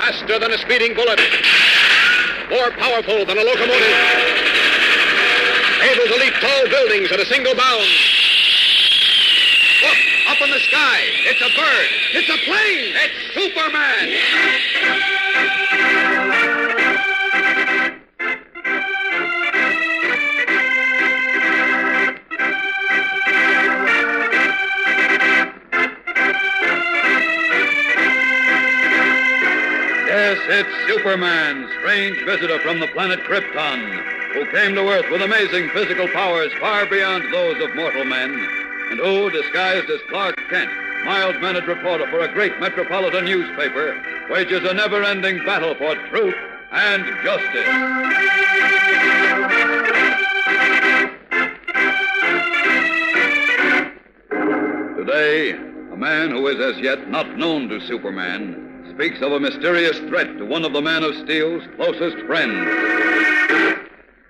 Faster than a speeding bullet. More powerful than a locomotive. Able to leap tall buildings at a single bound. Look, up in the sky. It's a bird. It's a plane. It's Superman. Yes, it's Superman, strange visitor from the planet Krypton, who came to Earth with amazing physical powers far beyond those of mortal men, and who, disguised as Clark Kent, mild-mannered reporter for a great metropolitan newspaper, wages a never-ending battle for truth and justice. Today, a man who is as yet not known to Superman speaks of a mysterious threat to one of the Man of Steel's closest friends.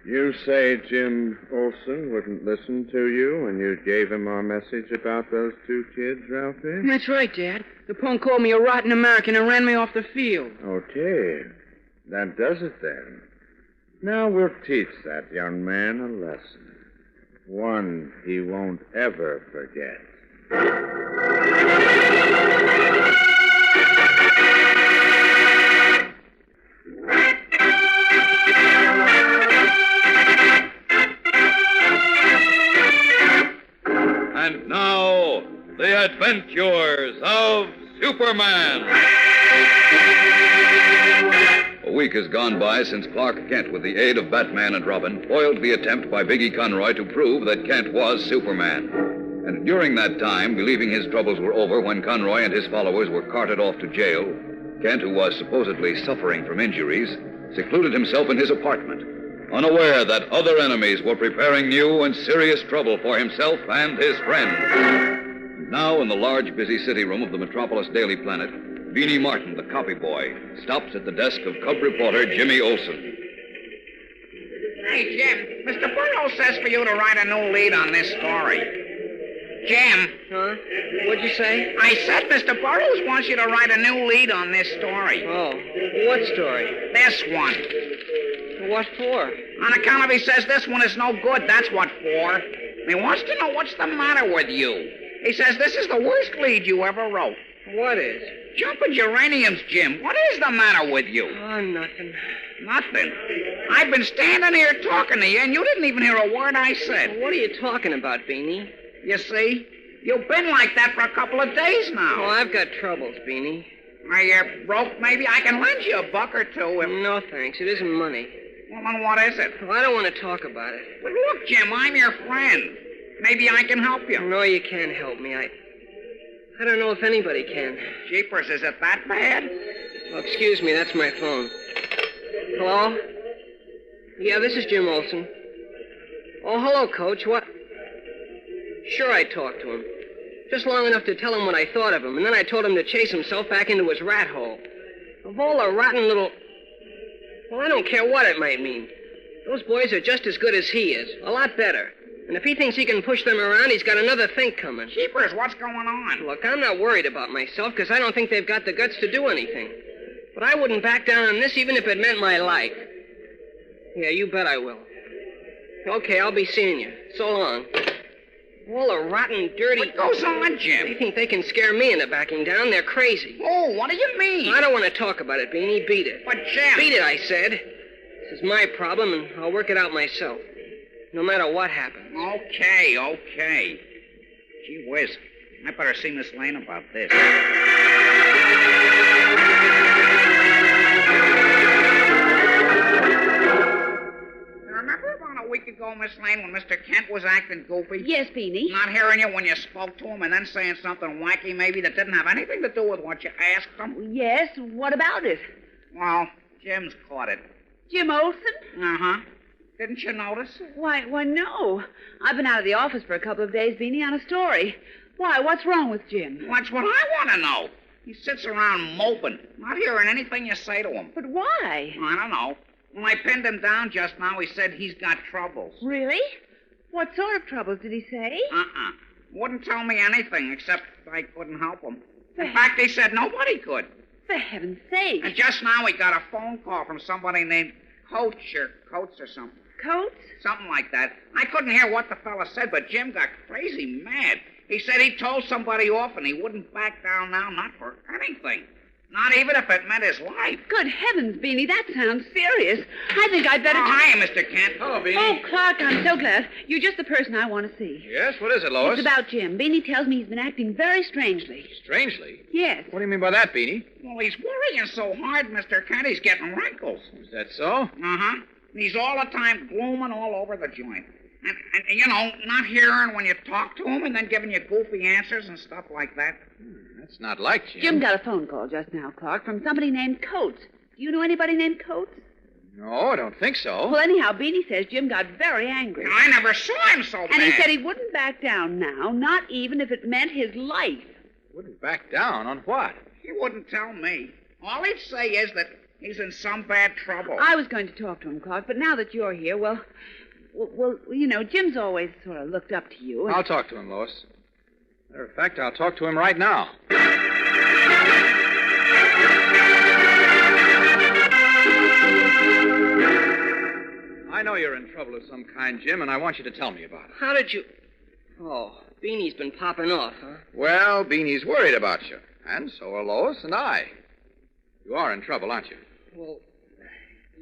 You say Jim Olsen wouldn't listen to you when you gave him our message about those two kids, Ralphie? That's right, Dad. The punk called me a rotten American and ran me off the field. Okay. That does it then. Now we'll teach that young man a lesson. One he won't ever forget. And now, the adventures of Superman. A week has gone by since Clark Kent, with the aid of Batman and Robin, foiled the attempt by Biggie Conroy to prove that Kent was Superman. And during that time, believing his troubles were over when Conroy and his followers were carted off to jail, Kent, who was supposedly suffering from injuries, secluded himself in his apartment, unaware that other enemies were preparing new and serious trouble for himself and his friends. Now, in the large, busy city room of the Metropolis Daily Planet, Beanie Martin, the copy boy, stops at the desk of cub reporter Jimmy Olsen. Hey, Jim, Mr. Burrows says for you to write a new lead on this story. Jim. Huh? What'd you say? I said Mr. Burrows wants you to write a new lead on this story. Oh, what story? This one. What for? On account of he says this one is no good, that's what for. He wants to know what's the matter with you. He says this is the worst lead you ever wrote. What is? Jumping geraniums, Jim. What is the matter with you? Oh, nothing. Nothing. I've been standing here talking to you, and you didn't even hear a word I said. What are you talking about, Beanie? You see? You've been like that for a couple of days now. Oh, I've got troubles, Beanie. Are you broke, maybe? I can lend you a buck or two if... No, thanks. It isn't money. Well, then what is it? Well, I don't want to talk about it. But look, Jim, I'm your friend. Maybe I can help you. No, you can't help me. I don't know if anybody can. Jeepers, is it that bad? Well, excuse me, that's my phone. Hello? Yeah, this is Jim Olsen. Oh, hello, Coach. What? Sure, I talked to him. Just long enough to tell him what I thought of him, and then I told him to chase himself back into his rat hole. Of all the rotten little... Well, I don't care what it might mean. Those boys are just as good as he is. A lot better. And if he thinks he can push them around, he's got another think coming. Jeepers, what's going on? Look, I'm not worried about myself, because I don't think they've got the guts to do anything. But I wouldn't back down on this even if it meant my life. Yeah, you bet I will. Okay, I'll be seeing you. So long. All the rotten, dirty... What goes on, Jim? They think they can scare me into backing down. They're crazy. Oh, what do you mean? I don't want to talk about it, Beanie. Beat it. But, Jim... Beat it, I said. This is my problem, and I'll work it out myself. No matter what happens. Okay. Gee whiz. I better see Miss Lane about this. Remember about a week ago, Miss Lane, when Mr. Kent was acting goofy? Yes, Beanie. Not hearing you when you spoke to him and then saying something wacky maybe that didn't have anything to do with what you asked him? Yes, what about it? Well, Jim's caught it. Jim Olsen? Uh-huh. Didn't you notice? Why, no. I've been out of the office for a couple of days, Beanie, on a story. Why, what's wrong with Jim? Well, that's what I want to know. He sits around moping, not hearing anything you say to him. But why? I don't know. When I pinned him down just now, he said he's got troubles. Really? What sort of troubles did he say? Wouldn't tell me anything, except I couldn't help him. In fact, he said nobody could. For heaven's sake. And just now we got a phone call from somebody named Coates or something. Coates? Something like that. I couldn't hear what the fella said, but Jim got crazy mad. He said he told somebody off and he wouldn't back down now, not for anything. Not even if it meant his life. Good heavens, Beanie, that sounds serious. I think I'd better... Oh, hiya, Mr. Kent. Hello, Beanie. Oh, Clark, I'm so glad. You're just the person I want to see. Yes, what is it, Lois? It's about Jim. Beanie tells me he's been acting very strangely. Strangely? Yes. What do you mean by that, Beanie? Well, he's worrying so hard, Mr. Kent, he's getting wrinkles. Is that so? Uh-huh. He's all the time glooming all over the joint. And, you know, not hearing when you talk to him and then giving you goofy answers and stuff like that. That's not like Jim. Jim got a phone call just now, Clark, from somebody named Coates. Do you know anybody named Coates? No, I don't think so. Well, anyhow, Beanie says Jim got very angry. I never saw him so mad. And he said he wouldn't back down now, not even if it meant his life. Wouldn't back down on what? He wouldn't tell me. All he'd say is that he's in some bad trouble. I was going to talk to him, Clark, but now that you're here, well, you know, Jim's always sort of looked up to you. And... I'll talk to him, Lois. Matter of fact, I'll talk to him right now. I know you're in trouble of some kind, Jim, and I want you to tell me about it. How did you... Oh, Beanie's been popping off, huh? Well, Beanie's worried about you, and so are Lois and I. You are in trouble, aren't you? Well,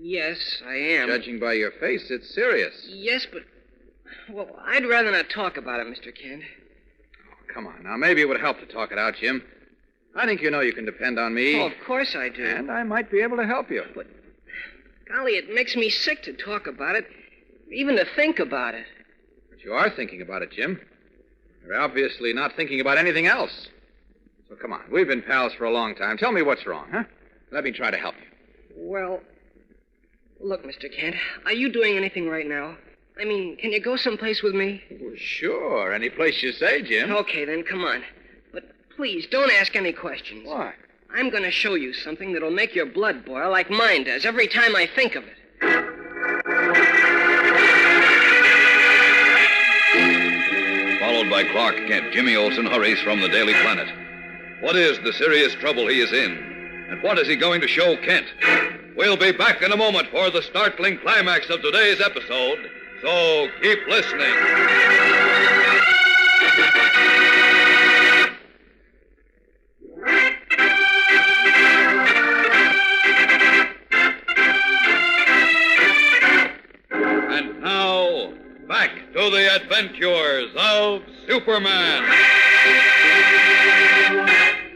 yes, I am. Judging by your face, it's serious. Yes, but... Well, I'd rather not talk about it, Mr. Kent. Oh, come on. Now, maybe it would help to talk it out, Jim. I think you know you can depend on me. Oh, of course I do. And I might be able to help you. But, golly, it makes me sick to talk about it, even to think about it. But you are thinking about it, Jim. You're obviously not thinking about anything else. So come on. We've been pals for a long time. Tell me what's wrong, huh? Let me try to help you. Well, look, Mr. Kent, are you doing anything right now? I mean, can you go someplace with me? Well, sure. Any place you say, Jim. Okay, then, come on. But please, don't ask any questions. Why? I'm going to show you something that'll make your blood boil like mine does every time I think of it. Followed by Clark Kent, Jimmy Olsen hurries from the Daily Planet. What is the serious trouble he is in? And what is he going to show Kent? We'll be back in a moment for the startling climax of today's episode, so keep listening. And now, back to the adventures of Superman.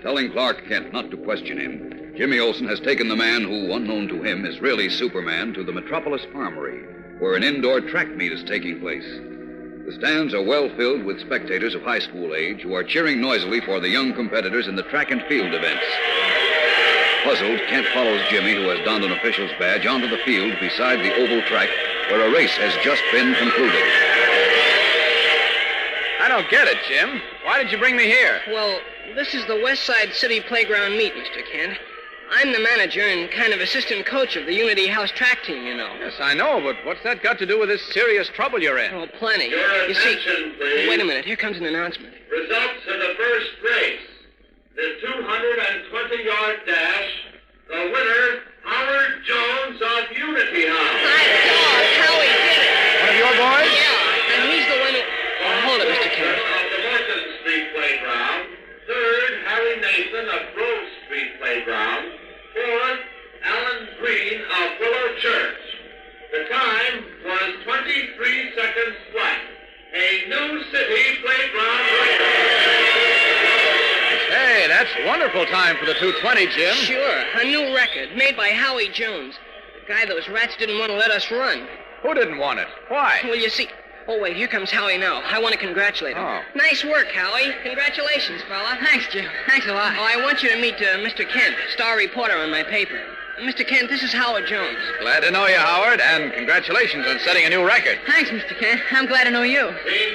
Telling Clark Kent not to question him, Jimmy Olsen has taken the man who, unknown to him, is really Superman to the Metropolis Armory, where an indoor track meet is taking place. The stands are well filled with spectators of high school age who are cheering noisily for the young competitors in the track and field events. Puzzled, Kent follows Jimmy, who has donned an official's badge, onto the field beside the oval track where a race has just been concluded. I don't get it, Jim. Why did you bring me here? Well, this is the West Side City Playground meet, Mr. Kent. I'm the manager and kind of assistant coach of the Unity House track team, you know. Yes, I know, but what's that got to do with this serious trouble you're in? Oh, plenty. Your You see, attention, please. wait a minute. Here comes an announcement. Results of the first race. The 220-yard dash. The winner, Howard Jones of Unity House. My dog, Howie did it. One of your boys? Yeah, and he's the one who... Oh, hold it, Mr. Kent. Of the Morton Street Playground. Third, Harry Nathan of Grove Street Playground. Fourth, Alan Green of Willow Church. The time was 23 seconds flat. A new city playground record. Hey, that's a wonderful time for the 220, Jim. Sure, a new record made by Howie Jones. The guy those rats didn't want to let us run. Who didn't want it? Why? Well, you see... Oh, wait, here comes Howie now. I want to congratulate him. Oh. Nice work, Howie. Congratulations, fella. Thanks, Jim. Thanks a lot. Oh, I want you to meet Mr. Kent, star reporter on my paper. Mr. Kent, this is Howard Jones. Glad to know you, Howard, and congratulations on setting a new record. Thanks, Mr. Kent. I'm glad to know you.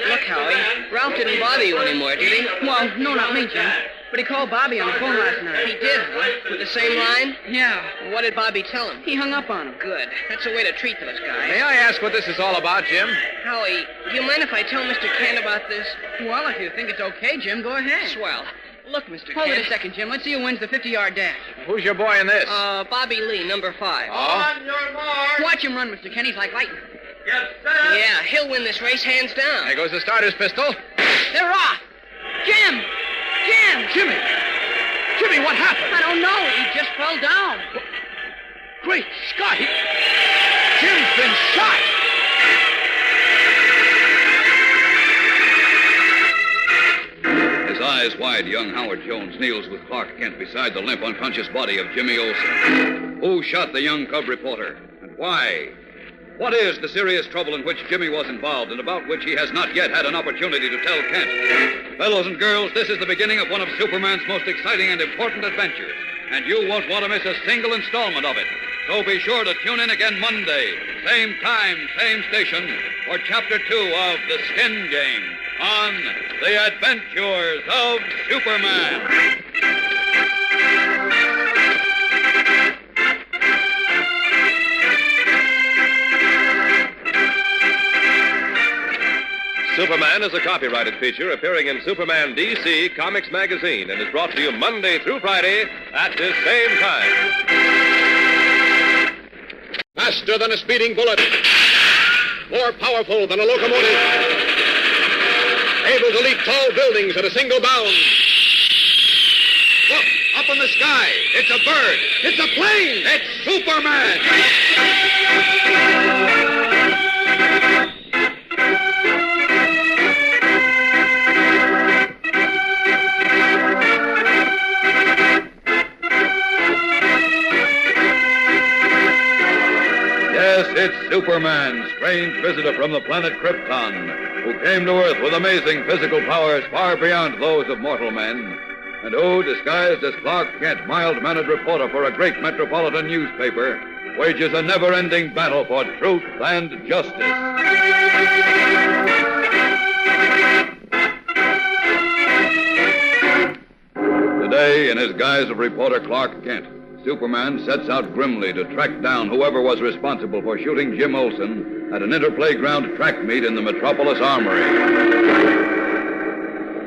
Look, Howie, Ralph didn't bother you anymore, did he? Well, no, not me, Jim. But he called Bobby on the phone last night. He did, huh? With the same line? Yeah. What did Bobby tell him? He hung up on him. Good. That's the way to treat those guys. May I ask what this is all about, Jim? Howie, do you mind if I tell Mr. Kent about this? Well, if you think it's okay, Jim, go ahead. Swell. Look, Mr. Hold it Kent. a second, Jim. Let's see who wins the 50-yard dash. Who's your boy in this? Bobby Lee, number 5. On your mark. Watch him run, Mr. Kent. He's like lightning. Yes, sir. Yeah, he'll win this race hands down. There goes the starter's pistol. They're off. Jim! Jim! Jimmy! Jimmy, what happened? I don't know. He just fell down. Great Scott! Jim's been shot! His eyes wide, young Howard Jones kneels with Clark Kent beside the limp, unconscious body of Jimmy Olsen. Who shot the young cub reporter, and why? What is the serious trouble in which Jimmy was involved and about which he has not yet had an opportunity to tell Kent? Fellows and girls, this is the beginning of one of Superman's most exciting and important adventures, and you won't want to miss a single installment of it. So be sure to tune in again Monday, same time, same station, for Chapter 2 of The Skin Game on The Adventures of Superman. Superman is a copyrighted feature appearing in Superman DC Comics Magazine and is brought to you Monday through Friday at this same time. Faster than a speeding bullet. More powerful than a locomotive. Able to leap tall buildings at a single bound. Look, up in the sky. It's a bird. It's a plane. It's Superman. Yes, it's Superman, strange visitor from the planet Krypton, who came to Earth with amazing physical powers far beyond those of mortal men, and who, disguised as Clark Kent, mild-mannered reporter for a great metropolitan newspaper, wages a never-ending battle for truth and justice. Today, in his guise of reporter Clark Kent, Superman sets out grimly to track down whoever was responsible for shooting Jim Olsen at an interplayground track meet in the Metropolis Armory.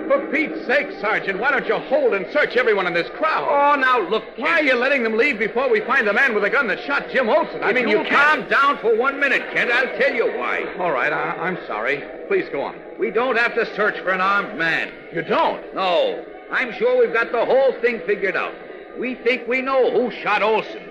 For Pete's sake, Sergeant, why don't you hold and search everyone in this crowd? Oh, now, look, Why are you letting them leave before we find the man with the gun that shot Jim Olsen? I mean, you calm down for 1 minute, Kent. I'll tell you why. All right, I'm sorry. Please go on. We don't have to search for an armed man. You don't? No. I'm sure we've got the whole thing figured out. We think we know who shot Olsen.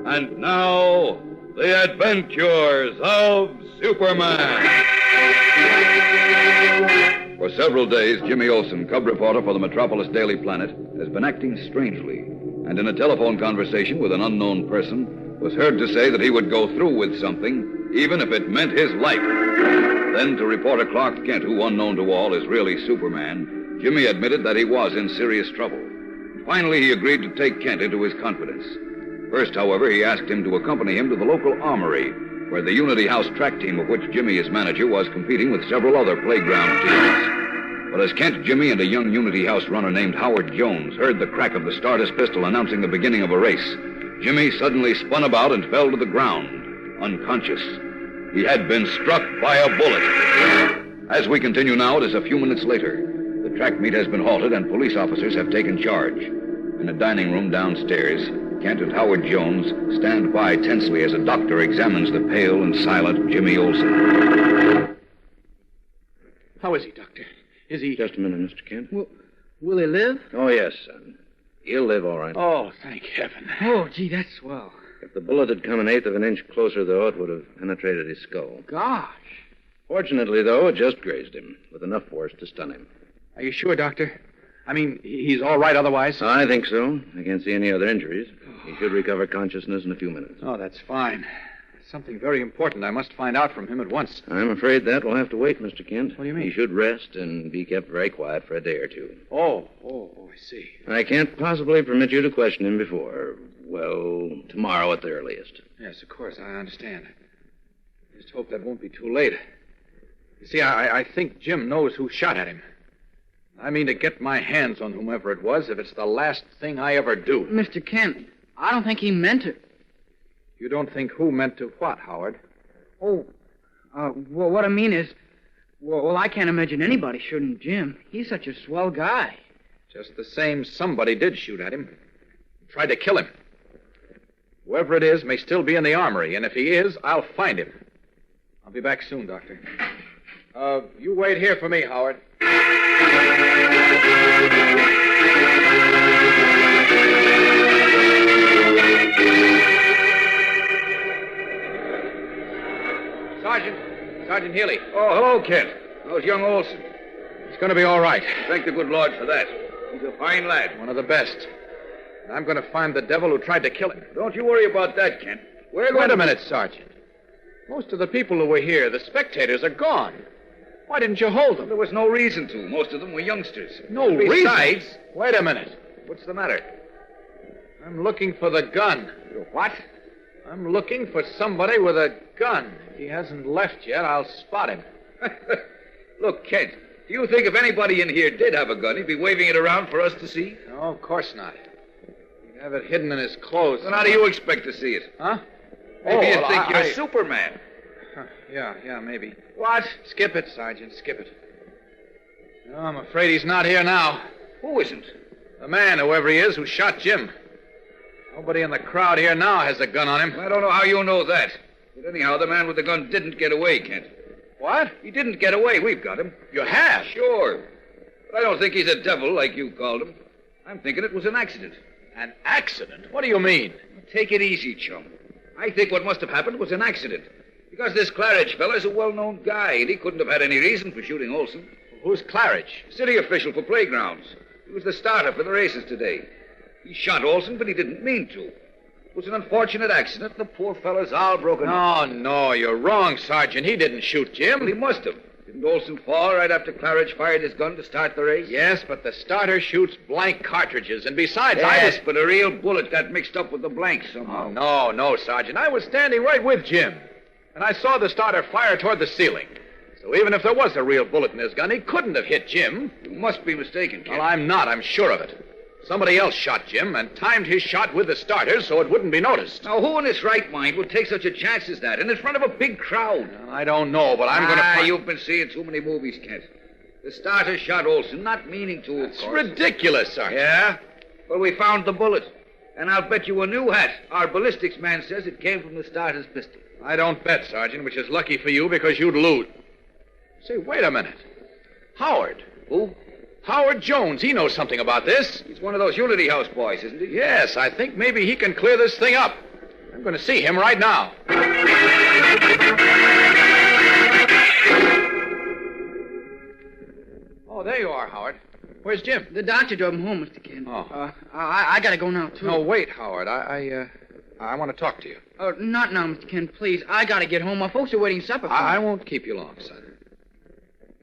And now, the adventures of Superman. For several days, Jimmy Olsen, cub reporter for the Metropolis Daily Planet, has been acting strangely, and in a telephone conversation with an unknown person, was heard to say that he would go through with something, even if it meant his life. Then to reporter Clark Kent, who, unknown to all, is really Superman, Jimmy admitted that he was in serious trouble. Finally, he agreed to take Kent into his confidence. First, however, he asked him to accompany him to the local armory, where the Unity House track team, of which Jimmy is manager, was competing with several other playground teams. But as Kent, Jimmy, and a young Unity House runner named Howard Jones heard the crack of the starter's pistol announcing the beginning of a race, Jimmy suddenly spun about and fell to the ground, unconscious. He had been struck by a bullet. As we continue now, it is a few minutes later. The track meet has been halted and police officers have taken charge. In a dining room downstairs, Kent and Howard Jones stand by tensely as a doctor examines the pale and silent Jimmy Olsen. How is he, Doctor? Is he... Just a minute, Mr. Kent. Will he live? Oh, yes, son. He'll live all right. Oh, thank heaven. Oh, gee, that's swell. If the bullet had come an eighth of an inch closer, though, it would have penetrated his skull. Gosh. Fortunately, though, it just grazed him, with enough force to stun him. Are you sure, Doctor? I mean, he's all right otherwise? I think so. I can't see any other injuries. He should recover consciousness in a few minutes. Oh, that's fine. Something very important I must find out from him at once. I'm afraid that will have to wait, Mr. Kent. What do you mean? He should rest and be kept very quiet for a day or two. Oh, I see. I can't possibly permit you to question him before, well, tomorrow at the earliest. Yes, of course, I understand. Just hope that won't be too late. You see, I think Jim knows who shot at him. I mean to get my hands on whomever it was if it's the last thing I ever do. Mr. Kent, I don't think he meant it. You don't think who meant to what, Howard? Well, what I mean is, well, I can't imagine anybody shooting Jim. He's such a swell guy. Just the same, somebody did shoot at him. Tried to kill him. Whoever it is may still be in the armory, and if he is, I'll find him. I'll be back soon, Doctor. You wait here for me, Howard. Sergeant Healy. Oh, hello, Kent. How's young Olsen? He's going to be all right. Thank the good Lord for that. He's a fine lad. One of the best. And I'm going to find the devil who tried to kill him. Don't you worry about that, Kent. Wait a minute, Sergeant. Most of the people who were here, the spectators, are gone. Why didn't you hold them? There was no reason to. Most of them were youngsters. No Besides... reason? Wait a minute. What's the matter? I'm looking for the gun. What? I'm looking for somebody with a gun. If he hasn't left yet, I'll spot him. Look, Kent, do you think if anybody in here did have a gun, he'd be waving it around for us to see? No, of course not. He'd have it hidden in his clothes. Then how do you expect to see it? Huh? Maybe you think you're Superman. Huh, yeah, maybe. What? Skip it, Sergeant, skip it. No, I'm afraid he's not here now. Who isn't? The man, whoever he is, who shot Jim. Nobody in the crowd here now has a gun on him. I don't know how you know that. But anyhow, the man with the gun didn't get away, Kent. What? He didn't get away. We've got him. You have? Sure. But I don't think he's a devil like you called him. I'm thinking it was an accident. An accident? What do you mean? Take it easy, chum. I think what must have happened was an accident. Because this Claridge fella's a well-known guy, and he couldn't have had any reason for shooting Olsen. Who's Claridge? City official for playgrounds. He was the starter for the races today. He shot Olsen, but he didn't mean to. It was an unfortunate accident. The poor fella's all broken up. No, you're wrong, Sergeant. He didn't shoot Jim. Well, he must have. Didn't Olsen fall right after Claridge fired his gun to start the race? Yes, but the starter shoots blank cartridges, and besides, Yes, but a real bullet got mixed up with the blanks somehow. No, Sergeant. I was standing right with Jim, and I saw the starter fire toward the ceiling. So even if there was a real bullet in his gun, he couldn't have hit Jim. You must be mistaken, Kent. Well, I'm not. I'm sure of it. Somebody else shot Jim and timed his shot with the starter so it wouldn't be noticed. Now, who in his right mind would take such a chance as that in front of a big crowd? Well, I don't know, but I'm going to... You've been seeing too many movies, Kent. The starter shot Olsen, not meaning to, of It's course. ridiculous, Sergeant. Yeah? Well, we found the bullet. And I'll bet you a new hat. Our ballistics man says it came from the starter's pistol. I don't bet, Sergeant, which is lucky for you because you'd lose. Say, wait a minute. Howard. Who? Howard Jones. He knows something about this. He's one of those Unity House boys, isn't he? Yes, I think maybe he can clear this thing up. I'm going to see him right now. Oh, there you are, Howard. Where's Jim? The doctor drove him home, Mr. Kent. Oh. I gotta go now, too. No, wait, Howard. I want to talk to you. Not now, Mr. Kent, please. I gotta get home. My folks are waiting supper for me. I won't keep you long, son.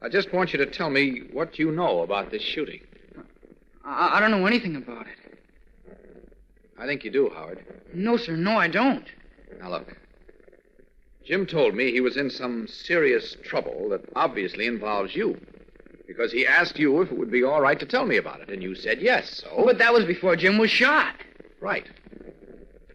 I just want you to tell me what you know about this shooting. I don't know anything about it. I think you do, Howard. No, sir. No, I don't. Now, look. Jim told me he was in some serious trouble that obviously involves you. Because he asked you if it would be all right to tell me about it, and you said yes, so... But that was before Jim was shot. Right.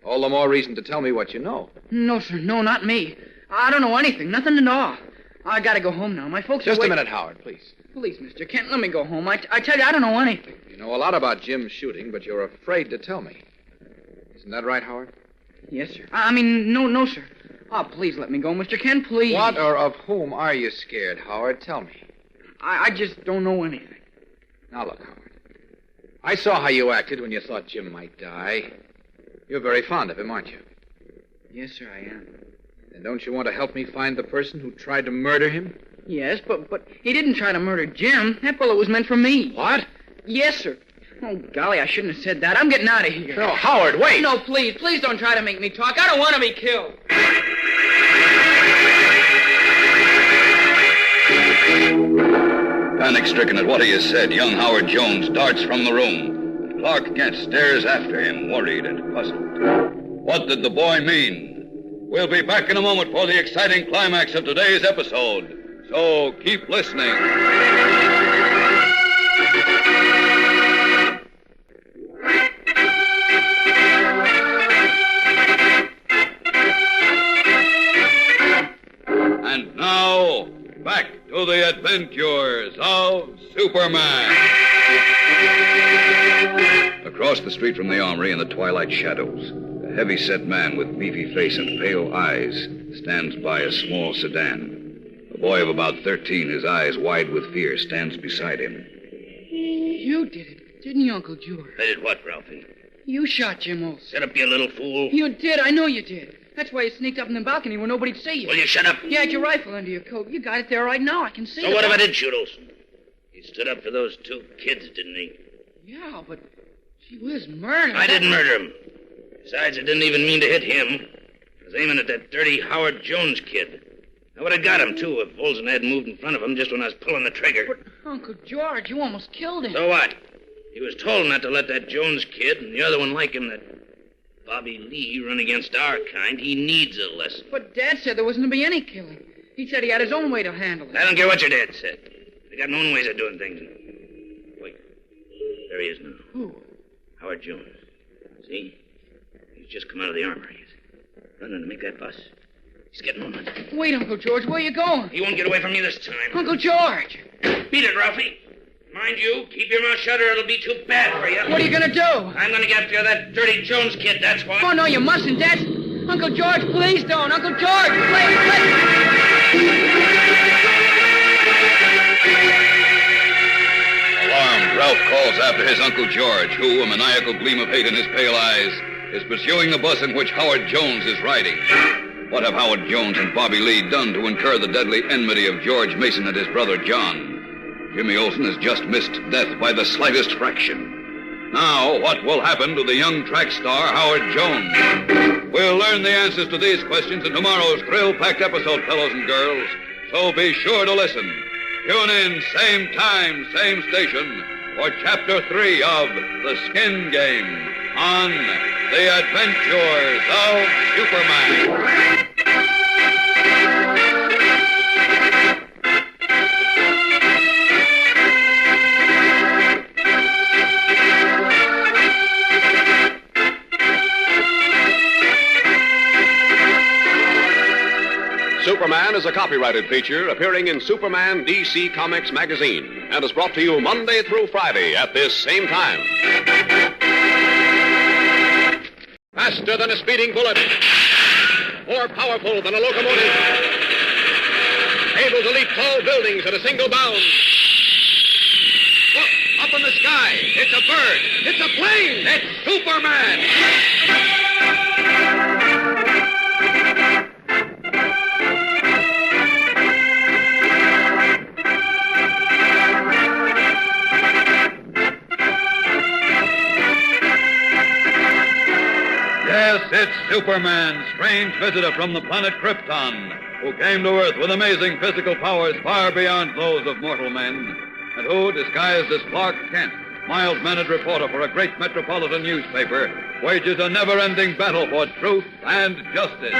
All the more reason to tell me what you know. No, sir. No, not me. I don't know anything. Nothing at all. I gotta go home now. My folks are Just a minute, Howard, please. Please, Mr. Kent, let me go home. I tell you, I don't know anything. You know a lot about Jim's shooting, but you're afraid to tell me. Isn't that right, Howard? Yes, sir. I mean, no, sir. Oh, please let me go, Mr. Kent, please. What or of whom are you scared, Howard? Tell me. I just don't know anything. Now, look, Howard. I saw how you acted when you thought Jim might die. You're very fond of him, aren't you? Yes, sir, I am. And don't you want to help me find the person who tried to murder him? Yes, but he didn't try to murder Jim. That bullet was meant for me. What? Yes, sir. Oh, golly, I shouldn't have said that. I'm getting out of here. No, Howard, wait! No, please don't try to make me talk. I don't want to be killed. Panic-stricken at what he has said, young Howard Jones darts from the room. Clark Kent stares after him, worried and puzzled. What did the boy mean? We'll be back in a moment for the exciting climax of today's episode. So keep listening. And now, back to the adventures of Superman. Across the street from the armory in the twilight shadows, a heavy-set man with beefy face and pale eyes stands by a small sedan. A boy of about 13, his eyes wide with fear, stands beside him. You did it, didn't you, Uncle George? I did what, Ralphie? You shot Jim Olsen. Shut up, you little fool. You did, I know you did. That's why you sneaked up in the balcony where nobody'd see you. Will you shut up? You had your rifle under your coat. You got it there right now. I can see it. So what if I did shoot Olsen? He stood up for those two kids, didn't he? Yeah, but she was murdered. I didn't murder him. Besides, I didn't even mean to hit him. I was aiming at that dirty Howard Jones kid. I would have got him, too, if Olsen hadn't moved in front of him just when I was pulling the trigger. But, Uncle George, you almost killed him. So what? He was told not to let that Jones kid and the other one like him, that Bobby Lee, run against our kind. He needs a lesson. But Dad said there wasn't to be any killing. He said he had his own way to handle it. I don't care what your dad said. They got their own ways of doing things. Wait. There he is now. Who? Howard Jones. See? He's just come out of the armory. He's running to make that bus. He's getting on it. Wait, Uncle George, where are you going? He won't get away from me this time. Uncle George! Beat it, Ralphie. Mind you, keep your mouth shut or it'll be too bad for you. What are you going to do? I'm going to get after that dirty Jones kid, that's what. Oh, no, you mustn't. That's... Uncle George, please don't. Uncle George, please. Alarmed, Ralph calls after his Uncle George, who, a maniacal gleam of hate in his pale eyes, is pursuing the bus in which Howard Jones is riding. What have Howard Jones and Bobby Lee done to incur the deadly enmity of George Mason and his brother John? Jimmy Olsen has just missed death by the slightest fraction. Now, what will happen to the young track star, Howard Jones? We'll learn the answers to these questions in tomorrow's thrill-packed episode, fellows and girls. So be sure to listen. Tune in, same time, same station, for Chapter 3 of The Skin Game on The Adventures of Superman. Superman is a copyrighted feature appearing in Superman DC Comics magazine and is brought to you Monday through Friday at this same time. Faster than a speeding bullet. More powerful than a locomotive. Able to leap tall buildings at a single bound. Look, up in the sky. It's a bird. It's a plane. It's Superman. Yes, it's Superman, strange visitor from the planet Krypton, who came to Earth with amazing physical powers far beyond those of mortal men, and who, disguised as Clark Kent, mild-mannered reporter for a great metropolitan newspaper, wages a never-ending battle for truth and justice.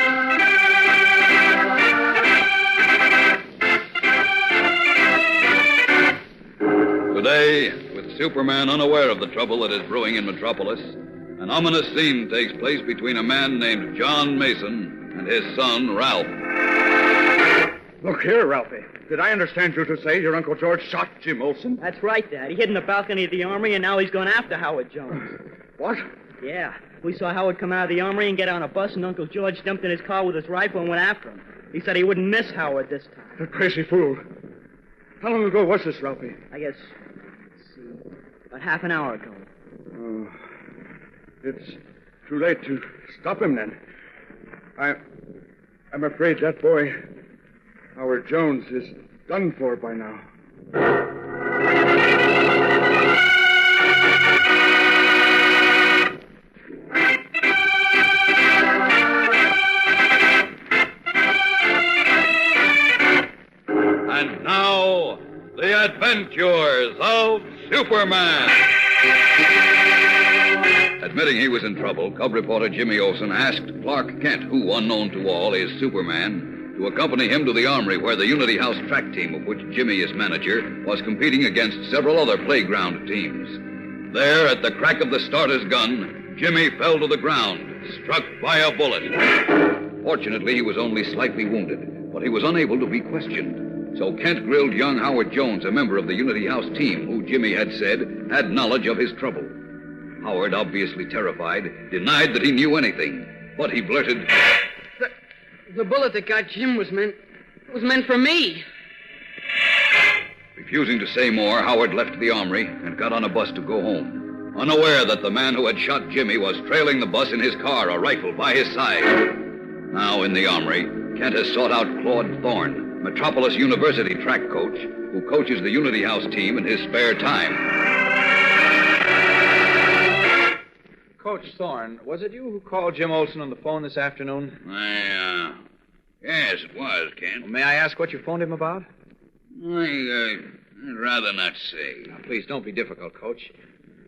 Today, with Superman unaware of the trouble that is brewing in Metropolis, an ominous scene takes place between a man named John Mason and his son, Ralph. Look here, Ralphie. Did I understand you to say your Uncle George shot Jim Olsen? That's right, Dad. He hid in the balcony of the armory, and now he's going after Howard Jones. What? Yeah. We saw Howard come out of the armory and get on a bus, and Uncle George jumped in his car with his rifle and went after him. He said he wouldn't miss Howard this time. The crazy fool. How long ago was this, Ralphie? I guess, let's see, about half an hour ago. Oh, it's too late to stop him, then. I'm afraid that boy, Howard Jones, is done for by now. And now, the adventures of Superman. Admitting he was in trouble, Cub reporter Jimmy Olsen asked Clark Kent, who, unknown to all, is Superman, to accompany him to the armory where the Unity House track team, of which Jimmy is manager, was competing against several other playground teams. There, at the crack of the starter's gun, Jimmy fell to the ground, struck by a bullet. Fortunately, he was only slightly wounded, but he was unable to be questioned. So Kent grilled young Howard Jones, a member of the Unity House team, who Jimmy had said had knowledge of his trouble. Howard, obviously terrified, denied that he knew anything, but he blurted, The bullet that got Jim was meant for me. Refusing to say more, Howard left the armory and got on a bus to go home, unaware that the man who had shot Jimmy was trailing the bus in his car, a rifle by his side. Now in the armory, Kent has sought out Claude Thorne, Metropolis University track coach, who coaches the Unity House team in his spare time. Coach Thorne, was it you who called Jim Olsen on the phone this afternoon? Yes, it was, Kent. Well, may I ask what you phoned him about? I'd rather not say. Now, please, don't be difficult, Coach.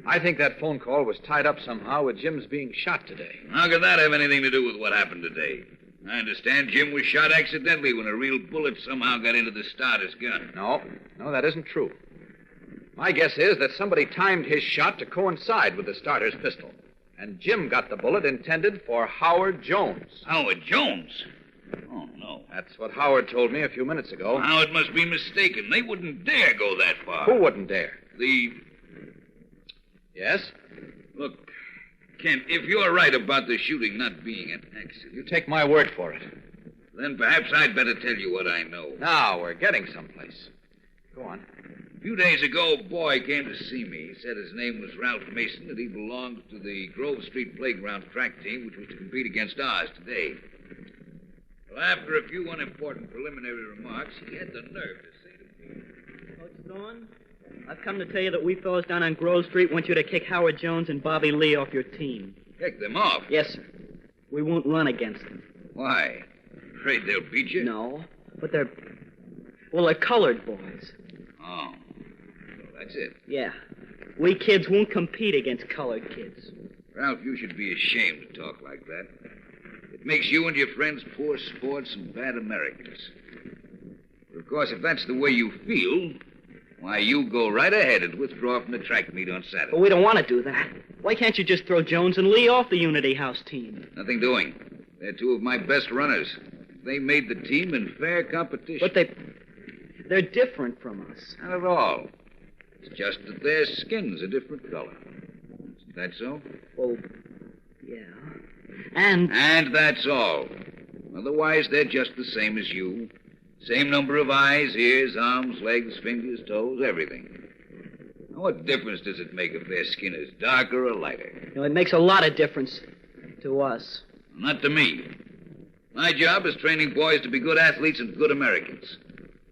I think that phone call was tied up somehow with Jim's being shot today. How could that have anything to do with what happened today? I understand Jim was shot accidentally when a real bullet somehow got into the starter's gun. No, that isn't true. My guess is that somebody timed his shot to coincide with the starter's pistol. And Jim got the bullet intended for Howard Jones. Howard Jones? Oh, no. That's what Howard told me a few minutes ago. Howard must be mistaken. They wouldn't dare go that far. Who wouldn't dare? Yes? Look, Kent, if you're right about the shooting not being an accident... You take my word for it. Then perhaps I'd better tell you what I know. Now, we're getting someplace. Go on. A few days ago, a boy came to see me. He said his name was Ralph Mason, that he belonged to the Grove Street Playground track team, which was to compete against ours today. Well, after a few unimportant preliminary remarks, he had the nerve to say to me... Coach Thorne, I've come to tell you that we fellows down on Grove Street want you to kick Howard Jones and Bobby Lee off your team. Kick them off? Yes, sir. We won't run against them. Why? Afraid they'll beat you? No, but they're colored boys. Oh. That's it. Yeah. We kids won't compete against colored kids. Ralph, you should be ashamed to talk like that. It makes you and your friends poor sports and bad Americans. But of course, if that's the way you feel, why, you go right ahead and withdraw from the track meet on Saturday. But we don't want to do that. Why can't you just throw Jones and Lee off the Unity House team? Nothing doing. They're two of my best runners. They made the team in fair competition. But they're different from us. Not at all. It's just that their skin's a different color. Isn't that so? Well, yeah. And that's all. Otherwise, they're just the same as you. Same number of eyes, ears, arms, legs, fingers, toes, everything. Now, what difference does it make if their skin is darker or lighter? It makes a lot of difference to us. Not to me. My job is training boys to be good athletes and good Americans.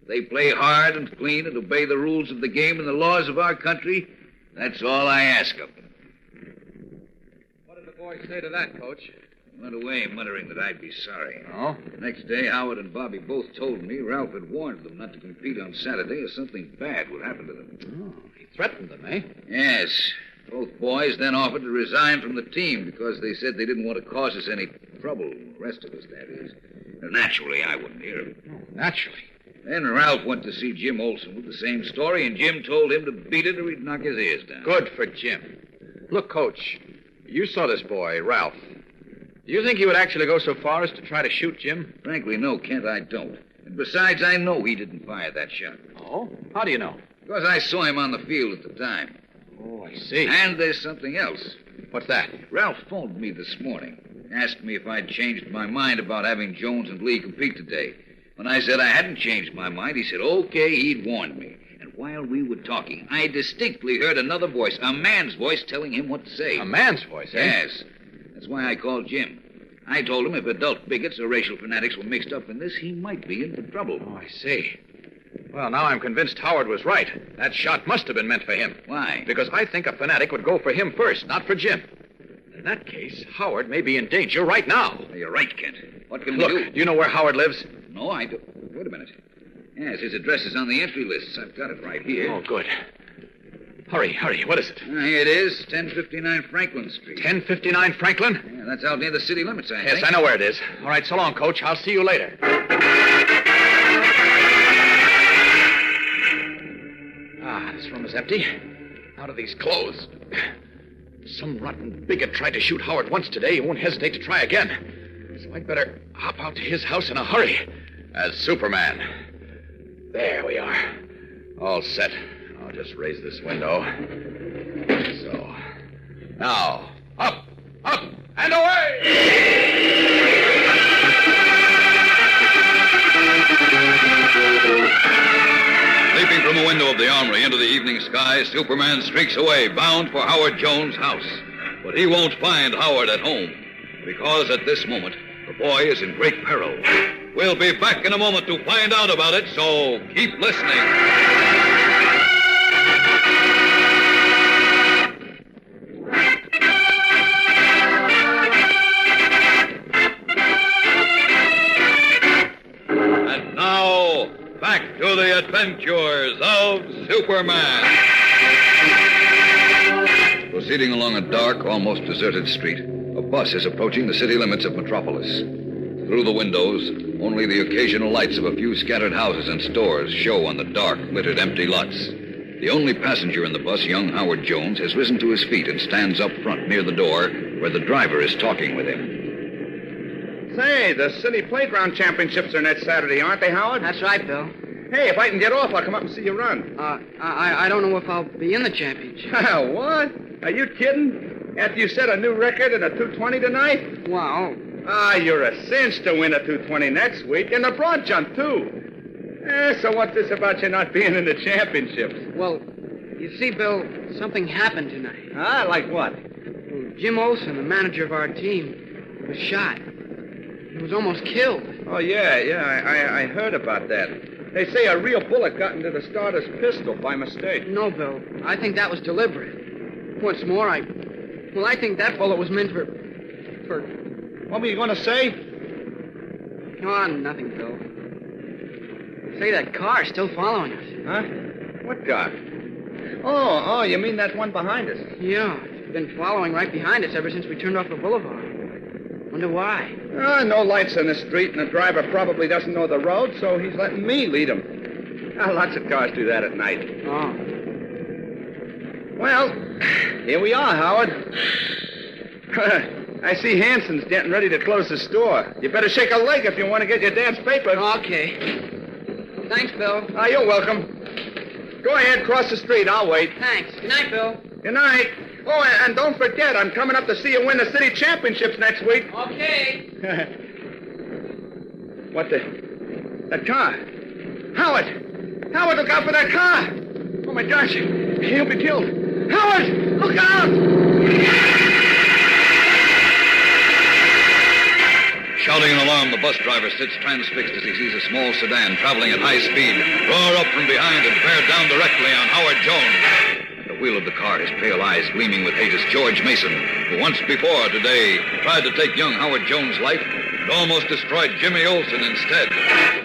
They play hard and clean and obey the rules of the game and the laws of our country. That's all I ask of them. What did the boy say to that, Coach? He went away muttering that I'd be sorry. Oh? The next day, Howard and Bobby both told me Ralph had warned them not to compete on Saturday or something bad would happen to them. Oh, he threatened them, eh? Yes. Both boys then offered to resign from the team because they said they didn't want to cause us any trouble. The rest of us, that is. Naturally, I wouldn't hear them. Oh, naturally. Then Ralph went to see Jim Olsen with the same story, and Jim told him to beat it or he'd knock his ears down. Good for Jim. Look, Coach, you saw this boy, Ralph. Do you think he would actually go so far as to try to shoot Jim? Frankly, no, Kent, I don't. And besides, I know he didn't fire that shot. Oh? How do you know? Because I saw him on the field at the time. Oh, I see. And there's something else. What's that? Ralph phoned me this morning. Asked me if I'd changed my mind about having Jones and Lee compete today. When I said I hadn't changed my mind, he said, okay, he'd warned me. And while we were talking, I distinctly heard another voice, a man's voice, telling him what to say. A man's voice, eh? Yes. That's why I called Jim. I told him if adult bigots or racial fanatics were mixed up in this, he might be in for trouble. Oh, I see. Well, now I'm convinced Howard was right. That shot must have been meant for him. Why? Because I think a fanatic would go for him first, not for Jim. In that case, Howard may be in danger right now. You're right, Kent. What can we do? Look, do you know where Howard lives? No, I don't. Wait a minute. Yes, his address is on the entry list. I've got it right here. Oh, good. Hurry. What is it? Here it is, 1059 Franklin Street. 1059 Franklin? Yeah, that's out near the city limits, I Yes, think. I know where it is. All right, so long, Coach. I'll see you later. This room is empty. Out of these clothes. Some rotten bigot tried to shoot Howard once today. He won't hesitate to try again. So I'd better hop out to his house in a hurry. As Superman. There we are. All set. I'll just raise this window. So. Now, up, and away! Leaping from a window of the armory into the evening sky, Superman streaks away, bound for Howard Jones' house. But he won't find Howard at home, because at this moment, the boy is in great peril. We'll be back in a moment to find out about it, so keep listening. And now, back to the adventures of Superman. Proceeding along a dark, almost deserted street, a bus is approaching the city limits of Metropolis. Through the windows, only the occasional lights of a few scattered houses and stores show on the dark, littered, empty lots. The only passenger in the bus, young Howard Jones, has risen to his feet and stands up front near the door where the driver is talking with him. Say, the city playground championships are next Saturday, aren't they, Howard? That's right, Bill. Hey, if I can get off, I'll come up and see you run. I don't know if I'll be in the championship. What? Are you kidding? After you set a new record in a 220 tonight? Wow. You're a cinch to win a 220 next week, and the broad jump, too. So what's this about you not being in the championships? Well, you see, Bill, something happened tonight. Like what? Well, Jim Olsen, the manager of our team, was shot. He was almost killed. Oh, yeah, I heard about that. They say a real bullet got into the starter's pistol by mistake. No, Bill. I think that was deliberate. What's more, I think that bullet was meant for... What were you going to say? Oh, nothing, Bill. Say, that car's still following us. Huh? What car? Oh, you mean that one behind us? Yeah, it's been following right behind us ever since we turned off the boulevard. Wonder why. No lights on the street, and the driver probably doesn't know the road, so he's letting me lead him. Lots of cars do that at night. Oh. Well, here we are, Howard. I see Hanson's getting ready to close the store. You better shake a leg if you want to get your dad's paper. Okay. Thanks, Bill. You're welcome. Go ahead, cross the street. I'll wait. Thanks. Good night, Bill. Good night. Oh, and don't forget, I'm coming up to see you win the city championships next week. Okay. What the... That car. Howard, look out for that car. Oh, my gosh. He'll be killed. Howard, look out! Shouting an alarm, the bus driver sits transfixed as he sees a small sedan traveling at high speed roar up from behind and bear down directly on Howard Jones. At the wheel of the car, his pale eyes gleaming with hate, is George Mason, who once before today tried to take young Howard Jones' life and almost destroyed Jimmy Olsen instead.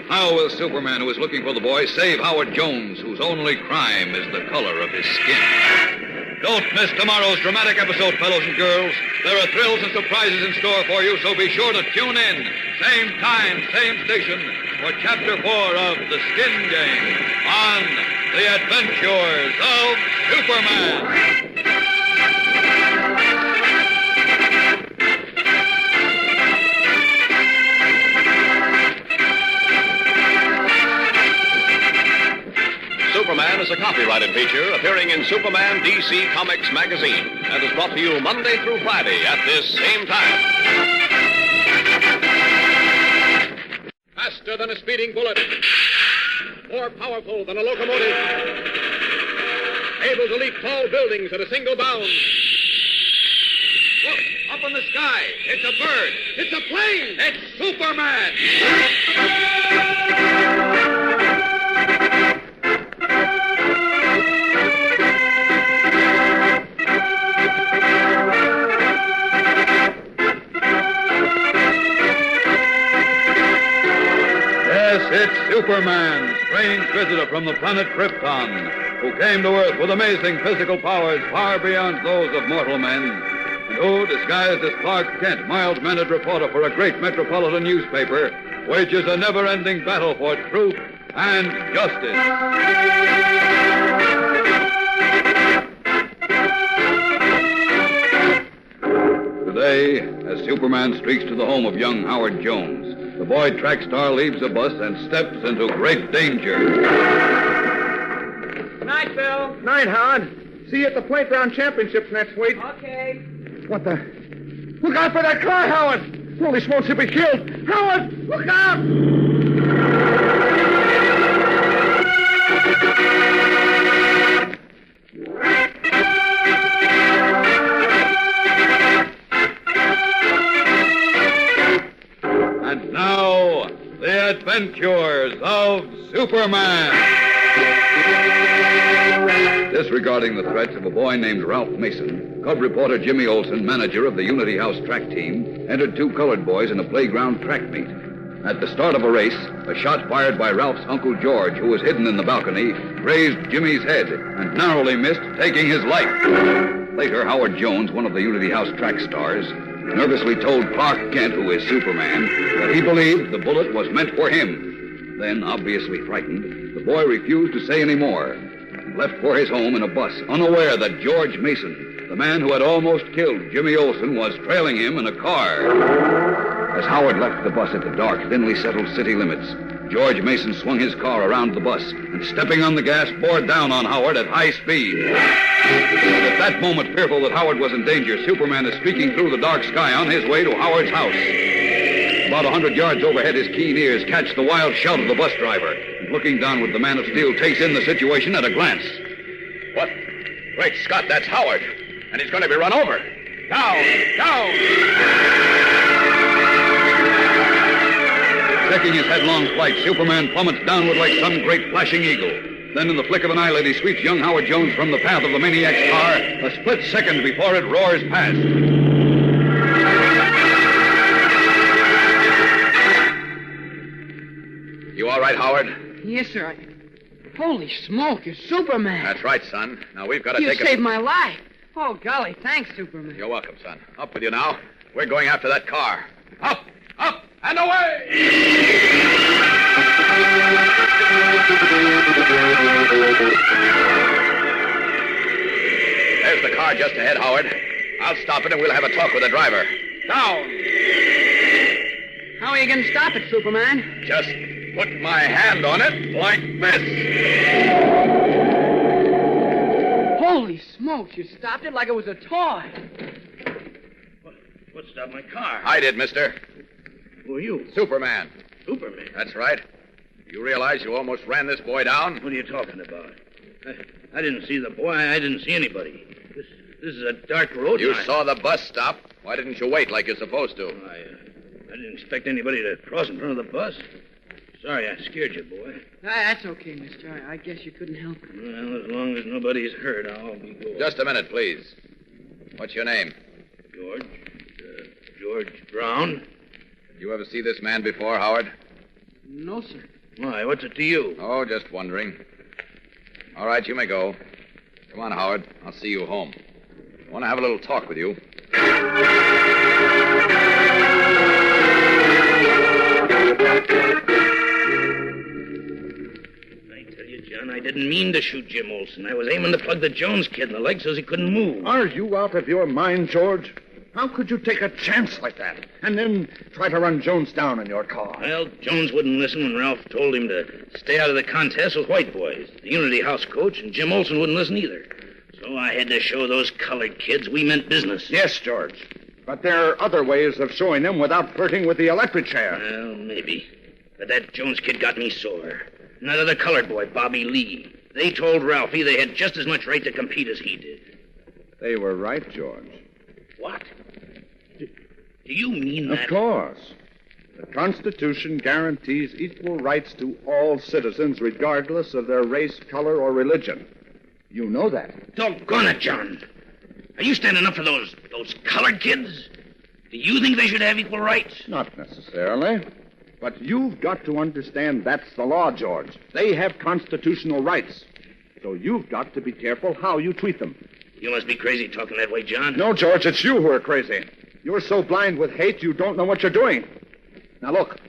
How will Superman, who is looking for the boy, save Howard Jones, whose only crime is the color of his skin? Don't miss tomorrow's dramatic episode, fellows and girls. There are thrills and surprises in store for you, so be sure to tune in. Same time, same station, for Chapter 4 of The Skin Game on The Adventures of Superman. Superman is a copyrighted feature appearing in Superman DC Comics magazine and is brought to you Monday through Friday at this same time. Faster than a speeding bullet. More powerful than a locomotive. Able to leap tall buildings at a single bound. Look, up in the sky. It's a bird. It's a plane. It's Superman. Yes, it's Superman, strange visitor from the planet Krypton. who came to Earth with amazing physical powers far beyond those of mortal men, and who, disguised as Clark Kent, mild-mannered reporter for a great metropolitan newspaper, wages a never-ending battle for truth and justice. Today, as Superman streaks to the home of young Howard Jones, the boy track star leaves the bus and steps into great danger. Night, Bill. Night, Howard. See you at the Playground Championships next week. Okay. What the? Look out for that car, Howard! Holy smokes, he'll be killed! Howard, look out! And now, the adventures of Superman. Disregarding the threats of a boy named Ralph Mason, Cub reporter Jimmy Olsen, manager of the Unity House track team, entered two colored boys in a playground track meet. At the start of a race, a shot fired by Ralph's Uncle George, who was hidden in the balcony, grazed Jimmy's head and narrowly missed, taking his life. Later, Howard Jones, one of the Unity House track stars, nervously told Clark Kent, who is Superman, that he believed the bullet was meant for him. Then, obviously frightened, the boy refused to say any more and left for his home in a bus, unaware that George Mason, the man who had almost killed Jimmy Olsen, was trailing him in a car. As Howard left the bus at the dark, thinly settled city limits, George Mason swung his car around the bus and, stepping on the gas, bore down on Howard at high speed. At that moment, fearful that Howard was in danger, Superman is streaking through the dark sky on his way to Howard's house. About 100 yards overhead, his keen ears catch the wild shout of the bus driver. And looking downward, the Man of Steel takes in the situation at a glance. What? Great Scott, that's Howard. And he's going to be run over. Down! Down! Checking his headlong flight, Superman plummets downward like some great flashing eagle. Then, in the flick of an eyelid, he sweeps young Howard Jones from the path of the maniac's car a split second before it roars past. You all right, Howard? Yes, sir. Holy smoke, you're Superman. That's right, son. Now, we've got to You take saved my life. Oh, golly, thanks, Superman. You're welcome, son. Up with you now. We're going after that car. Up, up, and away! There's the car just ahead, Howard. I'll stop it and we'll have a talk with the driver. Down! How are you going to stop it, Superman? Just put my hand on it like this. Holy smokes, you stopped it like it was a toy. What stopped my car? I did, mister. Who are you? Superman. Superman? That's right. You realize you almost ran this boy down? What are you talking about? I didn't see the boy. I didn't see anybody. This is a dark road. You saw the bus stop. Why didn't you wait like you're supposed to? I didn't expect anybody to cross in front of the bus. Sorry I scared you, boy. That's okay, mister. I guess you couldn't help it. Well, as long as nobody's hurt, I'll be going. Just a minute, please. What's your name? George. George Brown. Did you ever see this man before, Howard? No, sir. Why, what's it to you? Oh, just wondering. All right, you may go. Come on, Howard. I'll see you home. I want to have a little talk with you. John, I didn't mean to shoot Jim Olsen. I was aiming to plug the Jones kid in the leg so he couldn't move. Are you out of your mind, George? How could you take a chance like that and then try to run Jones down in your car? Well, Jones wouldn't listen when Ralph told him to stay out of the contest with white boys. The Unity House coach and Jim Olsen wouldn't listen either. So I had to show those colored kids we meant business. Yes, George. But there are other ways of showing them without flirting with the electric chair. Well, maybe. But that Jones kid got me sore. And that other colored boy, Bobby Lee. They told Ralphie they had just as much right to compete as he did. They were right, George. What? Do you mean that? Of course. The Constitution guarantees equal rights to all citizens, regardless of their race, color, or religion. You know that. Doggone it, John. Are you standing up for those colored kids? Do you think they should have equal rights? Not necessarily. But you've got to understand that's the law, George. They have constitutional rights. So you've got to be careful how you treat them. You must be crazy talking that way, John. No, George, it's you who are crazy. You're so blind with hate you don't know what you're doing. Now, look.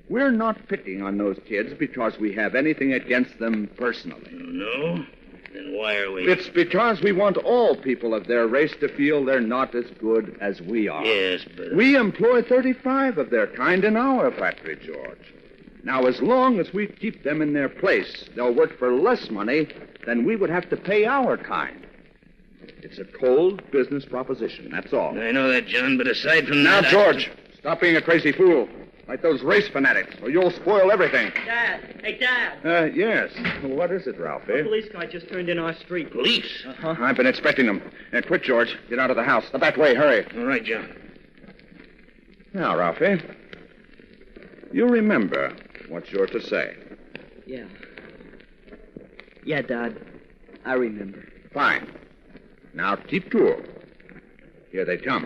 We're not picking on those kids because we have anything against them personally. No? Then why are we... It's because we want all people of their race to feel they're not as good as we are. Yes, but... We employ 35 of their kind in our factory, George. Now, as long as we keep them in their place, they'll work for less money than we would have to pay our kind. It's a cold business proposition, that's all. I know that, John, but aside from now, that... George, stop being a crazy fool. Like those race fanatics, or you'll spoil everything. Dad! Hey, Dad! Yes. What is it, Ralphie? A police car just turned in our street. Police? Uh-huh. I've been expecting them. Quick, George. Get out of the house. The back way. Hurry. All right, John. Now, Ralphie, you remember what you're to say. Yeah. Yeah, Dad. I remember. Fine. Now, keep cool. Here they come.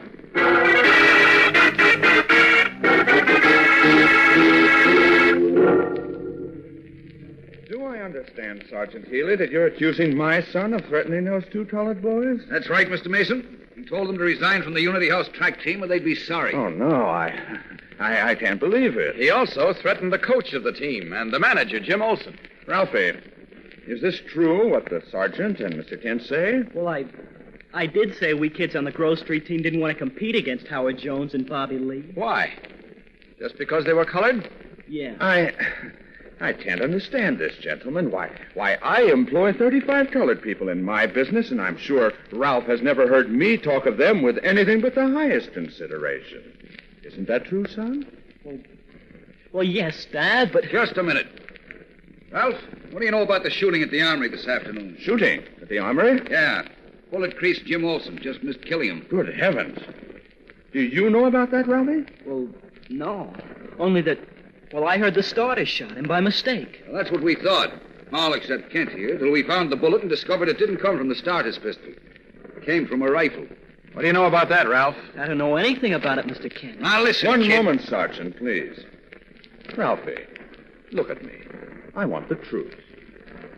Do I understand, Sergeant Healy, that you're accusing my son of threatening those two colored boys? That's right, Mr. Mason. He told them to resign from the Unity House track team or they'd be sorry. Oh, no, I can't believe it. He also threatened the coach of the team and the manager, Jim Olsen. Ralphie, is this true, what the sergeant and Mr. Kent say? Well, I did say we kids on the Grove Street team didn't want to compete against Howard Jones and Bobby Lee. Why? Just because they were colored? Yeah. I can't understand this, gentlemen. Why, I employ 35 colored people in my business, and I'm sure Ralph has never heard me talk of them with anything but the highest consideration. Isn't that true, son? Well, yes, Dad, but... Just a minute. Ralph, what do you know about the shooting at the armory this afternoon? Shooting? At the armory? Yeah. Bullet creased Jim Olsen. Just missed killing him. Good heavens. Do you know about that, Ralphie? Well, no. Only that... Well, I heard the starter shot him by mistake. Well, that's what we thought. All except Kent here, till we found the bullet and discovered it didn't come from the starter's pistol. It came from a rifle. What do you know about that, Ralph? I don't know anything about it, Mr. Kent. Now, listen, One kid. moment, Sergeant, please. Ralphie, look at me. I want the truth.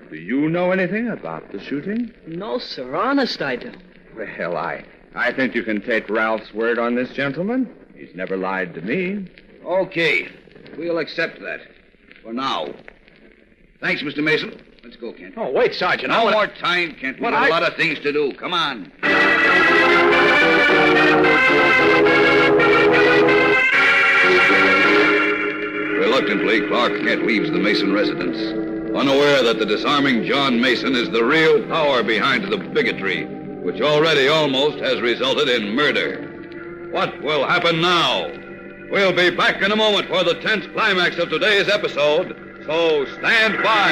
Do you know anything about the shooting? No, sir. Honest, I don't. Well, I think you can take Ralph's word on this, gentleman. He's never lied to me. Okay. We'll accept that. For now. Thanks, Mr. Mason. Let's go, Kent. Oh, wait, Sergeant. No more time, Kent. We've got a lot of things to do. Come on. Reluctantly, Clark Kent leaves the Mason residence, unaware that the disarming John Mason is the real power behind the bigotry, which already almost has resulted in murder. What will happen now? We'll be back in a moment for the tense climax of today's episode, so stand by.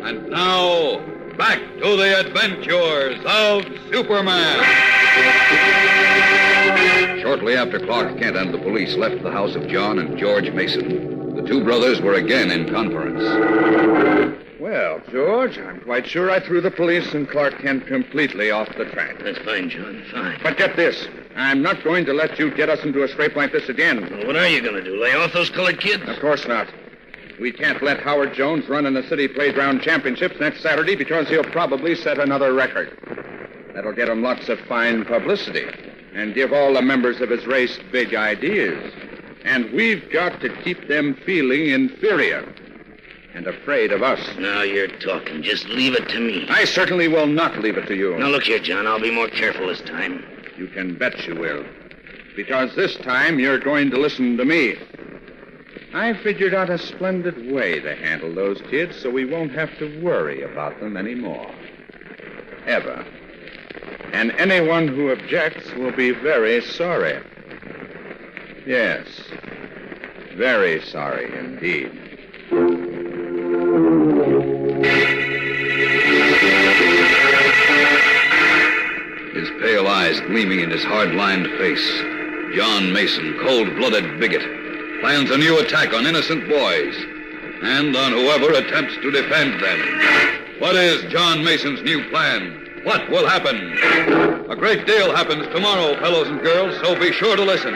And now, back to the adventures of Superman. Shortly after Clark Kent and the police left the house of John and George Mason, the two brothers were again in conference. Well, George, I'm quite sure I threw the police and Clark Kent completely off the track. That's fine, John, fine. But get this. I'm not going to let you get us into a scrape like this again. Well, what are you going to do, lay off those colored kids? Of course not. We can't let Howard Jones run in the City Playground Championships next Saturday because he'll probably set another record. That'll get him lots of fine publicity and give all the members of his race big ideas. And we've got to keep them feeling inferior and afraid of us. Now you're talking. Just leave it to me. I certainly will not leave it to you. Now, look here, John. I'll be more careful this time. You can bet you will. Because this time you're going to listen to me. I figured out a splendid way to handle those kids so we won't have to worry about them anymore. Ever. And anyone who objects will be very sorry. Yes. Very sorry indeed. His pale eyes gleaming in his hard-lined face, John Mason, cold-blooded bigot, plans a new attack on innocent boys and on whoever attempts to defend them. What is John Mason's new plan? What will happen? A great deal happens tomorrow, fellows and girls, so be sure to listen.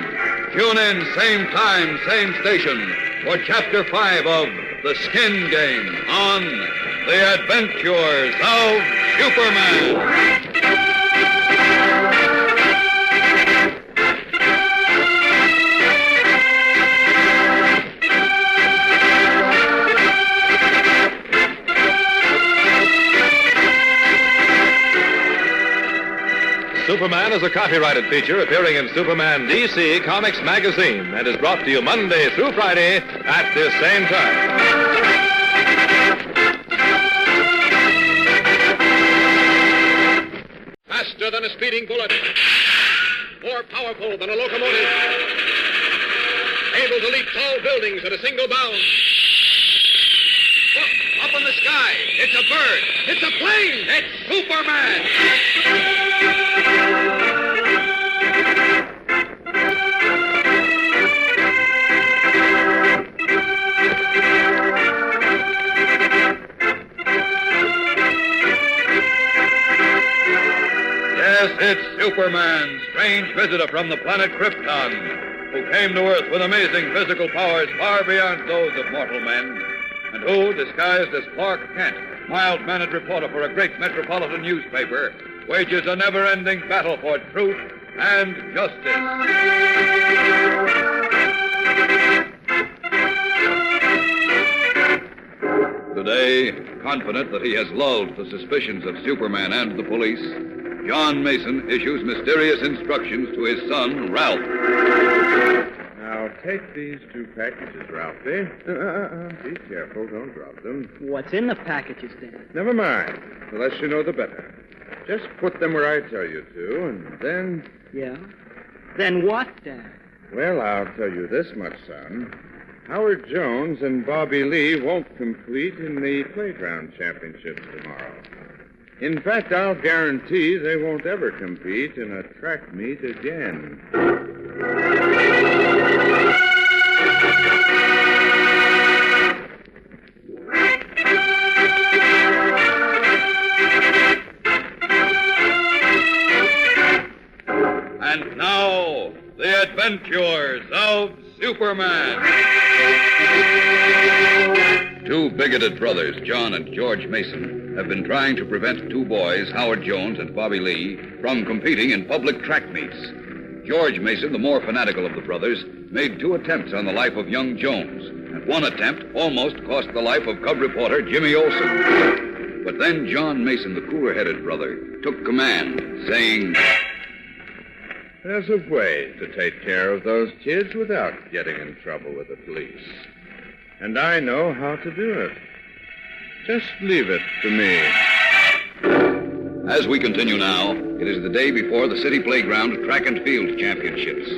Tune in, same time, same station, for Chapter 5 of The Skin Game on The Adventures of Superman. Superman is a copyrighted feature appearing in Superman DC Comics Magazine and is brought to you Monday through Friday at this same time. Faster than a speeding bullet. More powerful than a locomotive. Able to leap tall buildings at a single bound. Look, up in the sky. It's a bird. It's a plane. It's Superman. Yes, it's Superman, strange visitor from the planet Krypton, who came to Earth with amazing physical powers far beyond those of mortal men, and who, disguised as Clark Kent, mild-mannered reporter for a great metropolitan newspaper, wages a never-ending battle for truth and justice. Today, confident that he has lulled the suspicions of Superman and the police, John Mason issues mysterious instructions to his son, Ralph. Now, take these 2 packages, Ralphie. Be careful, don't drop them. What's in the packages, then? Never mind. The less you know, the better. Just put them where I tell you to, and then... Yeah? Then what, Dad? Well, I'll tell you this much, son. Howard Jones and Bobby Lee won't compete in the playground championships tomorrow. In fact, I'll guarantee they won't ever compete in a track meet again. And now, the adventures of Superman. 2 bigoted brothers, John and George Mason, have been trying to prevent 2 boys, Howard Jones and Bobby Lee, from competing in public track meets. George Mason, the more fanatical of the brothers, made 2 attempts on the life of young Jones, and one attempt almost cost the life of cub reporter Jimmy Olsen. But then John Mason, the cooler-headed brother, took command, saying, There's a way to take care of those kids without getting in trouble with the police. And I know how to do it. Just leave it to me. As we continue now, it is the day before the City Playground Track and Field Championships.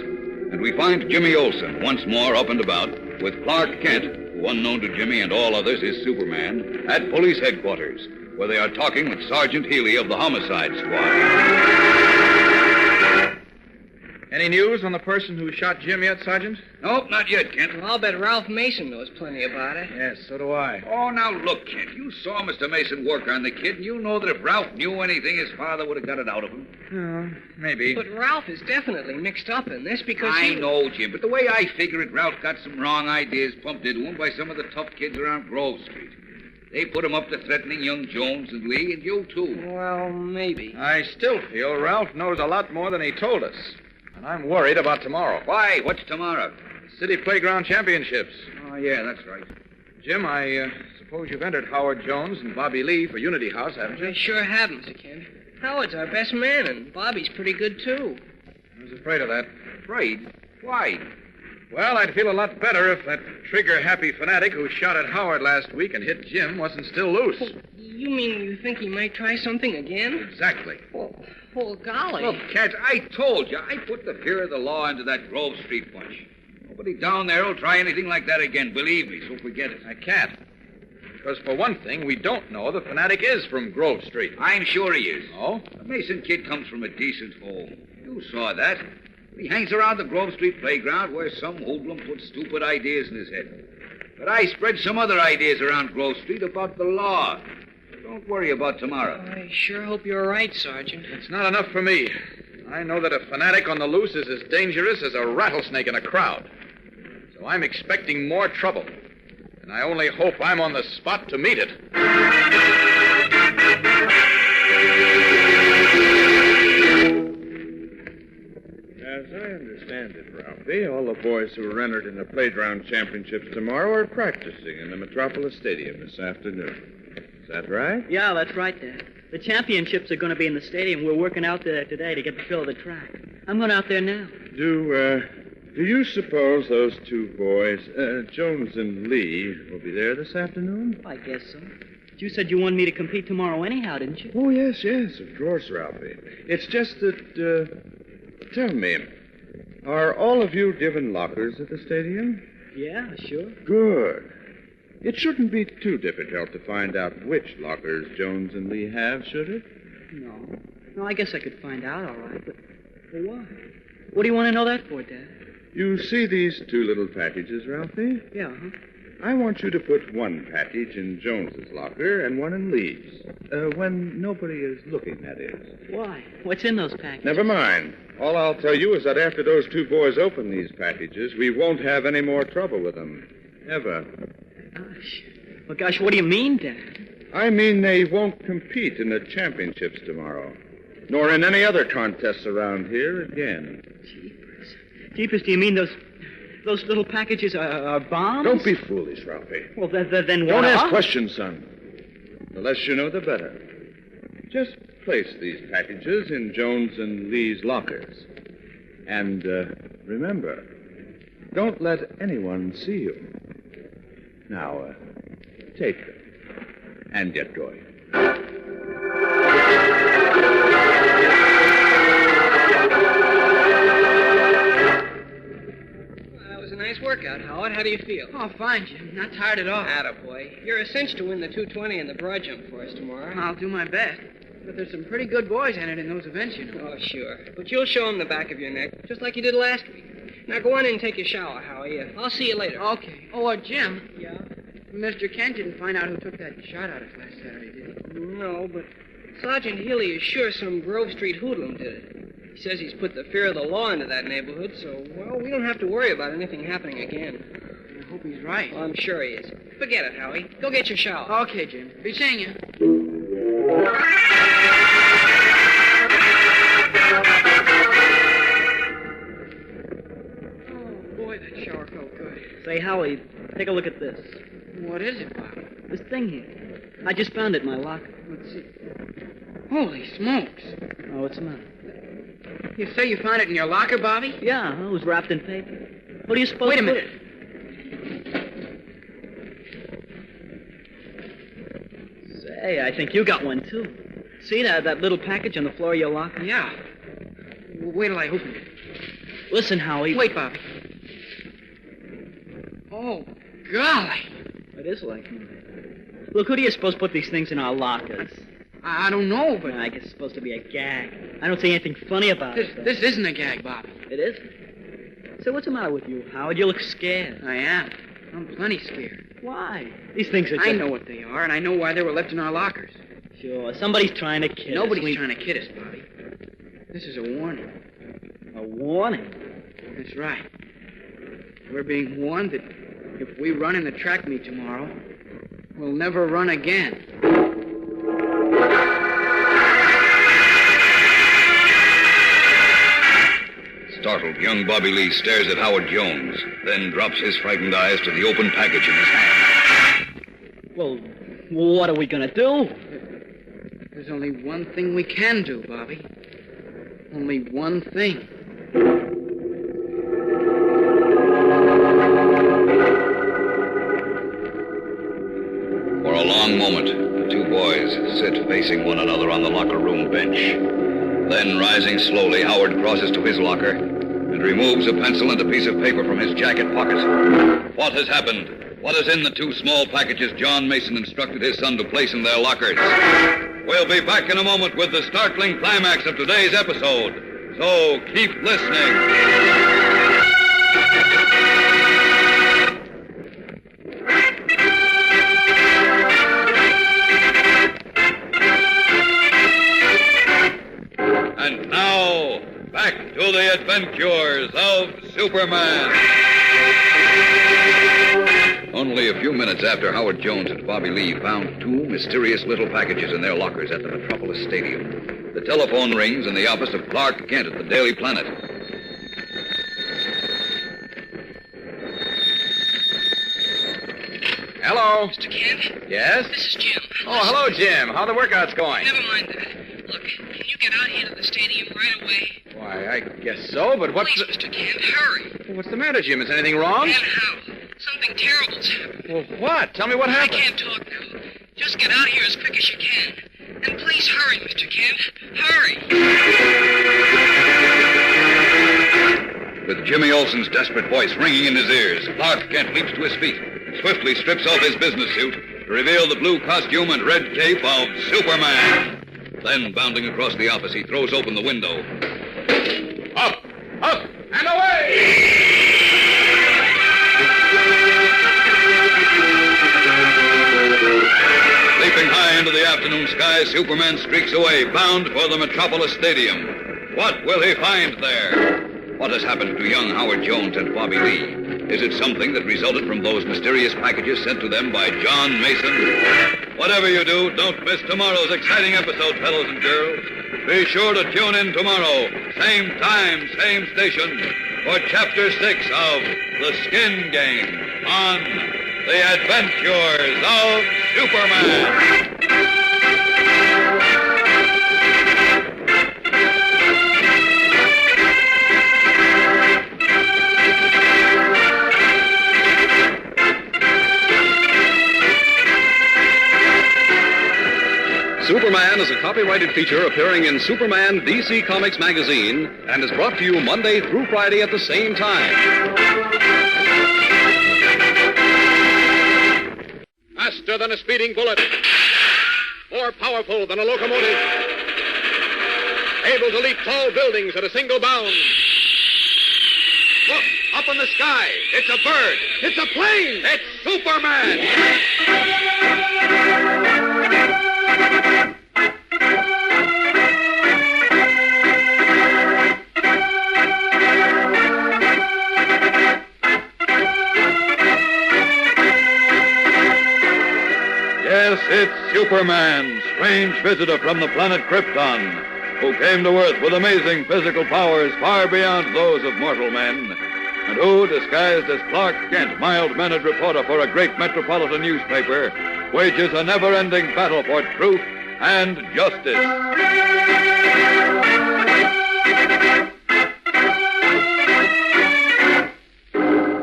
And we find Jimmy Olsen once more up and about with Clark Kent, who unknown to Jimmy and all others is Superman, at police headquarters, where they are talking with Sergeant Healy of the Homicide Squad. Any news on the person who shot Jim yet, Sergeant? Nope, not yet, Kent. Well, I'll bet Ralph Mason knows plenty about it. Yes, so do I. Oh, now look, Kent. You saw Mr. Mason work on the kid, and you know that if Ralph knew anything, his father would have got it out of him. Maybe. But Ralph is definitely mixed up in this because I know, Jim, but the way I figure it, Ralph got some wrong ideas pumped into him by some of the tough kids around Grove Street. They put him up to threatening young Jones and Lee, and you, too. Well, maybe. I still feel Ralph knows a lot more than he told us. And I'm worried about tomorrow. Why? What's tomorrow? City Playground Championships. Oh, yeah, that's right. Jim, I suppose you've entered Howard Jones and Bobby Lee for Unity House, haven't you? I sure have, Mr. Kent. Howard's our best man, and Bobby's pretty good, too. I was afraid of that. Afraid? Why? Well, I'd feel a lot better if that trigger-happy fanatic who shot at Howard last week and hit Jim wasn't still loose. You mean you think he might try something again? Exactly. Oh, golly. Look, Kent, I told you, I put the fear of the law into that Grove Street bunch. Nobody down there will try anything like that again, believe me, so forget it. I can't. Because, for one thing, we don't know the fanatic is from Grove Street. I'm sure he is. Oh? The Mason kid comes from a decent home. You saw that. He hangs around the Grove Street playground where some hoodlum put stupid ideas in his head. But I spread some other ideas around Grove Street about the law. Don't worry about tomorrow. I sure hope you're right, Sergeant. It's not enough for me. I know that a fanatic on the loose is as dangerous as a rattlesnake in a crowd. So I'm expecting more trouble. And I only hope I'm on the spot to meet it. As I understand it, Ralphie, all the boys who are entered in the playground championships tomorrow are practicing in the Metropolis Stadium this afternoon. Is that right? Yeah, that's right, Dad. The championships are going to be in the stadium. We're working out there today to get the feel of the track. I'm going out there now. Do you suppose those two boys, Jones and Lee, will be there this afternoon? I guess so. You said you wanted me to compete tomorrow anyhow, didn't you? Oh, yes, of course, Ralphie. It's just that, tell me, are all of you given lockers at the stadium? Yeah, sure. Good. It shouldn't be too difficult to find out which lockers Jones and Lee have, should it? No, I guess I could find out all right, but why? What do you want to know that for, Dad? You see these two little packages, Ralphie? Yeah, I want you to put one package in Jones's locker and one in Lee's. When nobody is looking, that is. Why? What's in those packages? Never mind. All I'll tell you is that after those two boys open these packages, we won't have any more trouble with them. Ever. Gosh. Well, gosh, what do you mean, Dad? I mean they won't compete in the championships tomorrow, nor in any other contests around here again. Jeepers, do you mean those little packages are bombs? Don't be foolish, Ralphie. Well, then what? Don't ask questions, son. The less you know, the better. Just place these packages in Jones and Lee's lockers. And remember, don't let anyone see you. Now, take them and get going. Nice workout, Howard. How do you feel? Oh, fine, Jim. Not tired at all. Attaboy. You're a cinch to win the 220 and the broad jump for us tomorrow. I'll do my best. But there's some pretty good boys entered in those events, you know. Oh, sure. But you'll show them the back of your neck, just like you did last week. Now go on in and take your shower, Howie. I'll see you later. Okay. Oh, Jim. Yeah? Mr. Kent didn't find out who took that shot at us last Saturday, did he? No, but Sergeant Healy is sure some Grove Street hoodlum did it. He says he's put the fear of the law into that neighborhood, so, well, we don't have to worry about anything happening again. I hope he's right. Well, I'm sure he is. Forget it, Howie. Go get your shower. Okay, Jim. Be seeing you. Oh, boy, that shower felt good. Say, Howie, take a look at this. What is it, Bobby? This thing here. I just found it in my locker. Let's see. Holy smokes. Oh, what's the matter? You say you found it in your locker, Bobby? Yeah, it was wrapped in paper. What do you suppose? Wait a minute. Say, I think you got one, too. See that little package on the floor of your locker? Yeah. Wait till I open it. Listen, Howie. Wait, Bobby. Oh, golly. It is like mine. Look, who do you suppose put these things in our lockers? I don't know, but... I guess it's supposed to be a gag. I don't see anything funny about it. This isn't a gag, Bobby. It isn't? So what's the matter with you, Howard? You look scared. I am. I'm plenty scared. Why? These things are just... I know what they are, and I know why they were left in our lockers. Sure, somebody's trying to kid us. Nobody's trying to kid us, Bobby. This is a warning. A warning? That's right. We're being warned that if we run in the track meet tomorrow, we'll never run again. Startled, young Bobby Lee stares at Howard Jones, then drops his frightened eyes to the open package in his hand. Well, what are we going to do? There's only one thing we can do, Bobby. Only one thing. For a long moment, the two boys sit facing one another on the locker room bench. Then, rising slowly, Howard crosses to his locker and removes a pencil and a piece of paper from his jacket pocket. What has happened? What is in the two small packages John Mason instructed his son to place in their lockers? We'll be back in a moment with the startling climax of today's episode. So keep listening. the adventures of Superman. Only a few minutes after Howard Jones and Bobby Lee found two mysterious little packages in their lockers at the Metropolis Stadium, the telephone rings in the office of Clark Kent at the Daily Planet. Hello. Mr. Kent? Yes? This is Jim. Oh, hello, Jim. How the workouts going? Never mind that. Look, can you get out here to the stadium right away? Why, I guess so, but what's Please, Mr. Kent, hurry. What's the matter, Jim? Is anything wrong? And how? Something terrible's happened. Well, what? Tell me what happened. I can't talk now. Just get out here as quick as you can. And please hurry, Mr. Kent. Hurry. With Jimmy Olsen's desperate voice ringing in his ears, Clark Kent leaps to his feet and swiftly strips off his business suit to reveal the blue costume and red cape of Superman. Then, bounding across the office, he throws open the window. Up, and away! Leaping high into the afternoon sky, Superman streaks away, bound for the Metropolis Stadium. What will he find there? What has happened to young Howard Jones and Bobby Lee? Is it something that resulted from those mysterious packages sent to them by John Mason? Whatever you do, don't miss tomorrow's exciting episode, fellows and girls. Be sure to tune in tomorrow, same time, same station, for Chapter 6 of The Skin Game on The Adventures of Superman. Superman is a copyrighted feature appearing in Superman DC Comics magazine and is brought to you Monday through Friday at the same time. Faster than a speeding bullet. More powerful than a locomotive. Able to leap tall buildings at a single bound. Look, up in the sky. It's a bird. It's a plane. It's Superman. Yes, it's Superman, strange visitor from the planet Krypton, who came to Earth with amazing physical powers far beyond those of mortal men, and who, disguised as Clark Kent, mild-mannered reporter for a great metropolitan newspaper, wages a never-ending battle for truth and justice.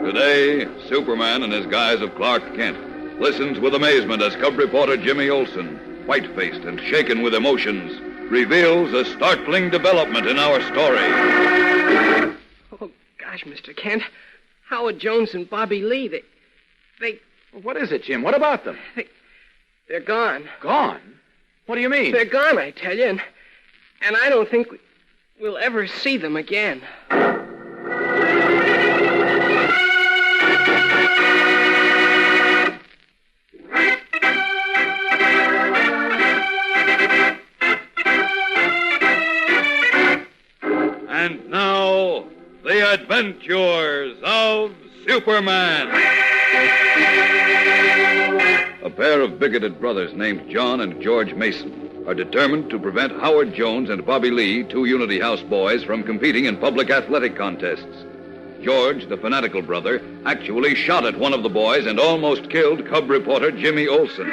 Today, Superman, in his guise of Clark Kent, listens with amazement as cub reporter Jimmy Olsen, white-faced and shaken with emotions, reveals a startling development in our story. Oh, gosh, Mr. Kent. Howard Jones and Bobby Lee, they... What is it, Jim? What about them? They're gone. Gone? What do you mean? They're gone, I tell you, and I don't think we'll ever see them again. And now, the adventures of Superman. A pair of bigoted brothers named John and George Mason are determined to prevent Howard Jones and Bobby Lee, two Unity House boys, from competing in public athletic contests. George, the fanatical brother, actually shot at one of the boys and almost killed cub reporter Jimmy Olsen.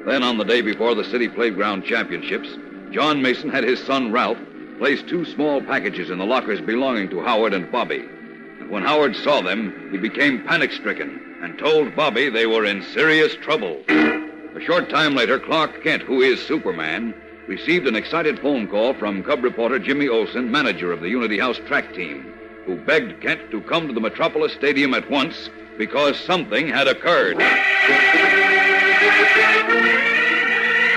Then, on the day before the city playground championships, John Mason had his son Ralph placed two small packages in the lockers belonging to Howard and Bobby. And when Howard saw them, he became panic-stricken and told Bobby they were in serious trouble. A short time later, Clark Kent, who is Superman, received an excited phone call from cub reporter Jimmy Olsen, manager of the Unity House track team, who begged Kent to come to the Metropolis Stadium at once because something had occurred.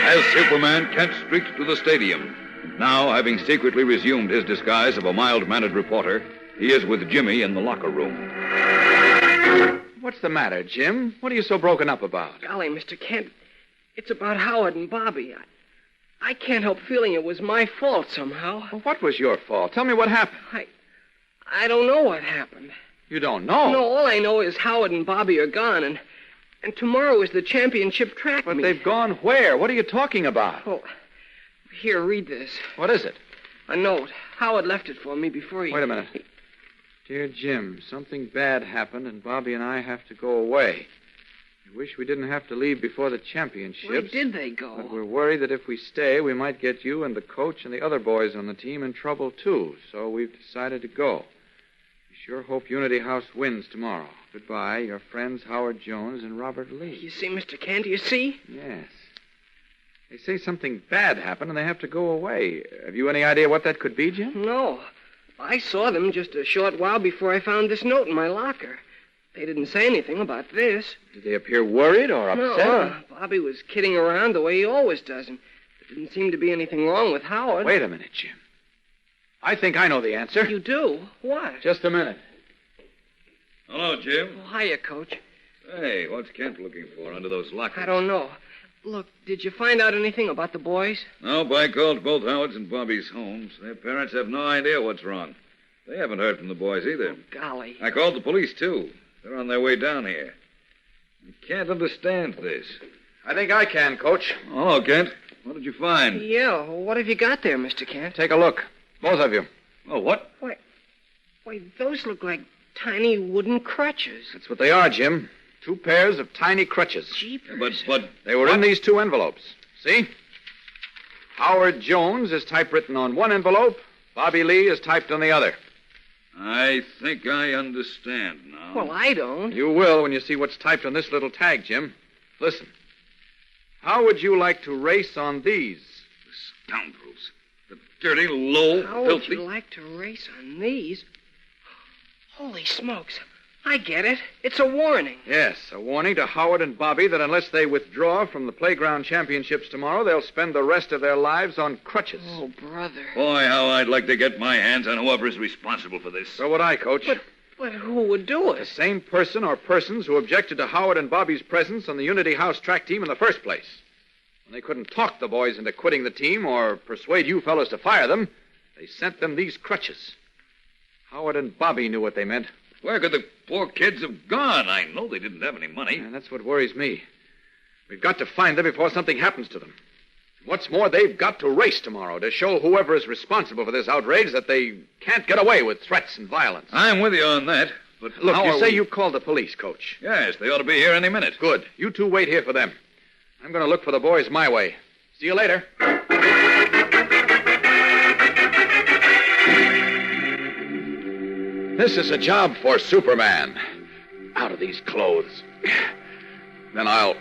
As Superman, Kent streaked to the stadium. Now, having secretly resumed his disguise of a mild-mannered reporter, he is with Jimmy in the locker room. What's the matter, Jim? What are you so broken up about? Golly, Mr. Kent, it's about Howard and Bobby. I can't help feeling it was my fault somehow. Well, what was your fault? Tell me what happened. I don't know what happened. You don't know? No, all I know is Howard and Bobby are gone, and tomorrow is the championship track meet. But they've gone where? What are you talking about? Oh, here, read this. What is it? A note. Howard left it for me before he... Wait a minute. Dear Jim, something bad happened, and Bobby and I have to go away. I wish we didn't have to leave before the championships. Where did they go? But we're worried that if we stay, we might get you and the coach and the other boys on the team in trouble, too. So we've decided to go. We sure hope Unity House wins tomorrow. Goodbye, your friends Howard Jones and Robert Lee. You see, Mr. Kent, you see? Yes. They say something bad happened and they have to go away. Have you any idea what that could be, Jim? No. I saw them just a short while before I found this note in my locker. They didn't say anything about this. Did they appear worried or upset? No, Bobby was kidding around the way he always does, and there didn't seem to be anything wrong with Howard. Wait a minute, Jim. I think I know the answer. You do? What? Just a minute. Hello, Jim. Oh, hiya, Coach. Hey, what's Kent looking for under those lockers? I don't know. Look, did you find out anything about the boys? No, I called both Howard's and Bobby's homes. Their parents have no idea what's wrong. They haven't heard from the boys either. Oh, golly. I called the police, too. They're on their way down here. I can't understand this. I think I can, Coach. Hello, Kent. What did you find? Yeah, what have you got there, Mr. Kent? Take a look. Both of you. Oh, what? Why, those look like tiny wooden crutches. That's what they are, Jim. 2 pairs of tiny crutches. Jeepers. But they were in these 2 envelopes. See? Howard Jones is typewritten on one envelope. Bobby Lee is typed on the other. I think I understand now. Well, I don't. You will when you see what's typed on this little tag, Jim. Listen. How would you like to race on these? The scoundrels. The dirty, low, How filthy... would you like to race on these? Holy smokes. I get it. It's a warning. Yes, a warning to Howard and Bobby that unless they withdraw from the playground championships tomorrow, they'll spend the rest of their lives on crutches. Oh, brother. Boy, how I'd like to get my hands on whoever is responsible for this. So would I, Coach. But who would do it? The same person or persons who objected to Howard and Bobby's presence on the Unity House track team in the first place. When they couldn't talk the boys into quitting the team or persuade you fellows to fire them, they sent them these crutches. Howard and Bobby knew what they meant. Where could the poor kids have gone? I know they didn't have any money. And that's what worries me. We've got to find them before something happens to them. What's more, they've got to race tomorrow to show whoever is responsible for this outrage that they can't get away with threats and violence. I'm with you on that, but look, how you are say we... you called the police, Coach. Yes, they ought to be here any minute. Good. You 2 wait here for them. I'm going to look for the boys my way. See you later. This is a job for Superman. Out of these clothes. Then I'll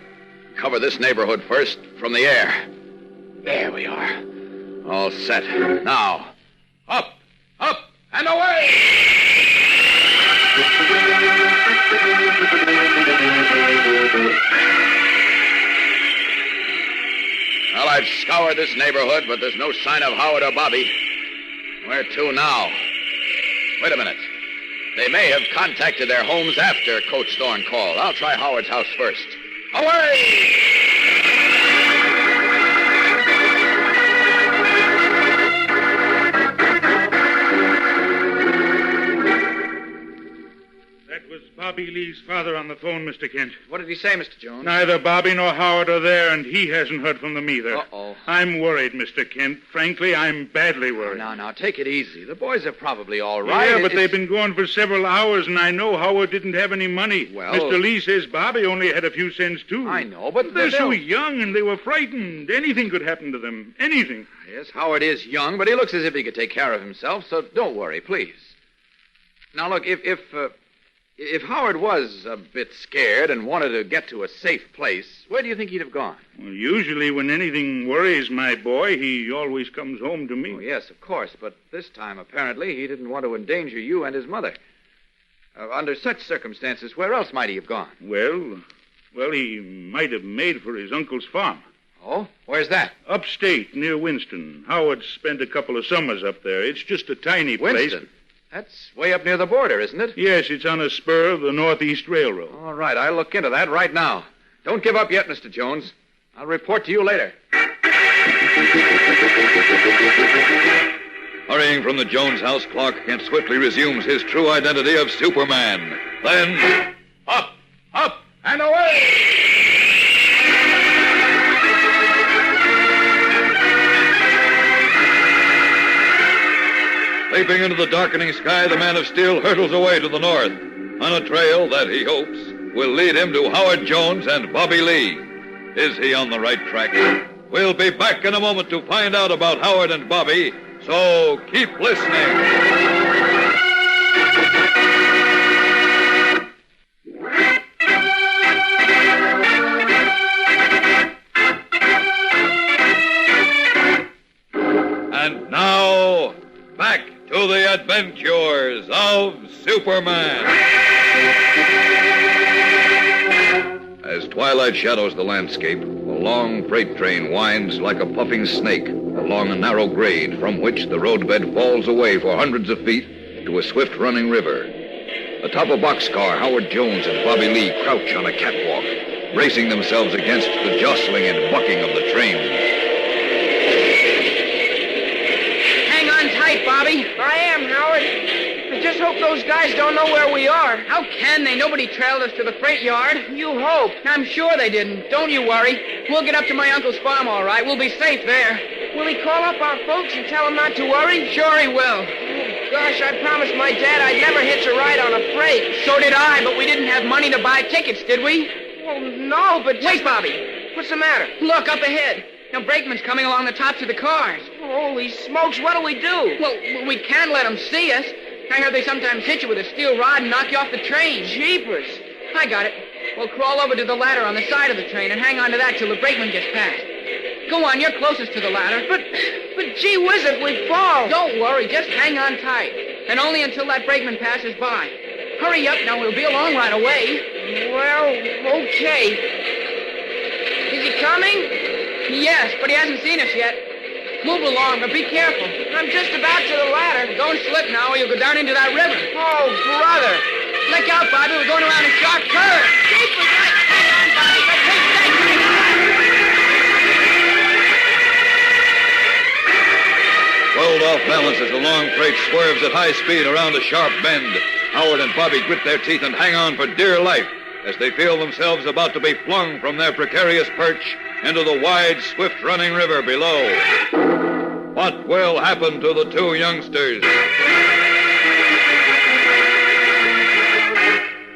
cover this neighborhood first from the air. There we are. All set. Now, up, and away! Well, I've scoured this neighborhood, but there's no sign of Howard or Bobby. Where to now? Wait a minute. They may have contacted their homes after Coach Thorne called. I'll try Howard's house first. Away! That was Bobby Lee's father on the phone, Mr. Kent. What did he say, Mr. Jones? Neither Bobby nor Howard are there, and he hasn't heard from them either. Uh-oh. I'm worried, Mr. Kent. Frankly, I'm badly worried. Now, take it easy. The boys are probably all right. Yeah, but they've been gone for several hours, and I know Howard didn't have any money. Well... Mr. Lee says Bobby only had a few cents, too. I know, but... They're so young, and they were frightened. Anything could happen to them. Anything. Yes, Howard is young, but he looks as if he could take care of himself, so don't worry, please. Now, look, if Howard was a bit scared and wanted to get to a safe place, where do you think he'd have gone? Well, usually when anything worries my boy, he always comes home to me. Oh, yes, of course, but this time, apparently, he didn't want to endanger you and his mother. Under such circumstances, where else might he have gone? Well, he might have made for his uncle's farm. Oh? Where's that? Upstate, near Winston. Howard spent a couple of summers up there. It's just a tiny place. Winston? That's way up near the border, isn't it? Yes, it's on a spur of the Northeast Railroad. All right, I'll look into that right now. Don't give up yet, Mr. Jones. I'll report to you later. Hurrying from the Jones house, Clark Kent swiftly resumes his true identity of Superman. Then, up, and away! leaping into the darkening sky, the Man of Steel hurtles away to the north, on a trail that, he hopes, will lead him to Howard Jones and Bobby Lee. Is he on the right track? We'll be back in a moment to find out about Howard and Bobby, so keep listening. And now, back to the adventures of Superman. As twilight shadows the landscape, a long freight train winds like a puffing snake along a narrow grade from which the roadbed falls away for hundreds of feet to a swift-running river. Atop a boxcar, Howard Jones and Bobby Lee crouch on a catwalk, bracing themselves against the jostling and bucking of the train. Hang on tight, Bobby. I am, Howard. I just hope those guys don't know where we are. How can they? Nobody trailed us to the freight yard. You hope. I'm sure they didn't. Don't you worry. We'll get up to my uncle's farm, all right. We'll be safe there. Will he call up our folks and tell them not to worry? Sure he will. Oh, gosh, I promised my dad I'd never hitch a ride on a freight. So did I, but we didn't have money to buy tickets, did we? Well, no, but... Wait, Bobby. What's the matter? Look, up ahead. Now, brakeman's coming along the tops of the cars. Holy smokes, what'll we do? Well, we can't let them see us. I heard they sometimes hit you with a steel rod and knock you off the train. Jeepers. I got it. We'll crawl over to the ladder on the side of the train and hang on to that till the brakeman gets past. Go on, you're closest to the ladder. But gee whiz, if we fall. Don't worry, just hang on tight. And only until that brakeman passes by. Hurry up now, we'll be along right away. Well, okay. Is he coming? Yes, but he hasn't seen us yet. Move along, but be careful. I'm just about to the ladder. Don't slip now or you'll go down into that river. Oh, brother. Look out, Bobby. We're going around a sharp curve. Jeepers, hang on, Bobby. Rolled off balance as the long freight swerves at high speed around a sharp bend. Howard and Bobby grit their teeth and hang on for dear life as they feel themselves about to be flung from their precarious perch into the wide, swift-running river below. What will happen to the two youngsters?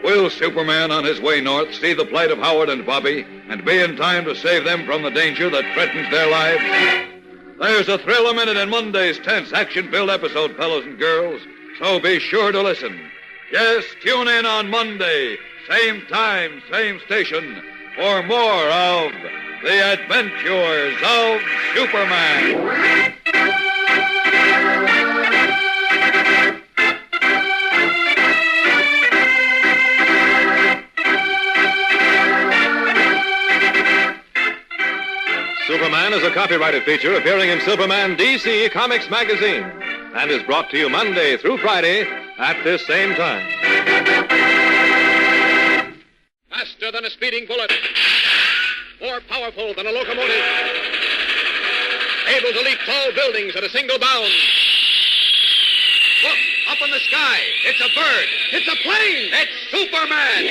Will Superman on his way north see the plight of Howard and Bobby and be in time to save them from the danger that threatens their lives? There's a thrill a minute in Monday's tense, action-filled episode, fellows and girls, so be sure to listen. Yes, tune in on Monday, same time, same station, for more of The Adventures of Superman. Superman is a copyrighted feature appearing in Superman DC Comics magazine and is brought to you Monday through Friday at this same time. Faster than a speeding bullet. More powerful than a locomotive. Able to leap tall buildings at a single bound. Look, up in the sky. It's a bird. It's a plane. It's Superman.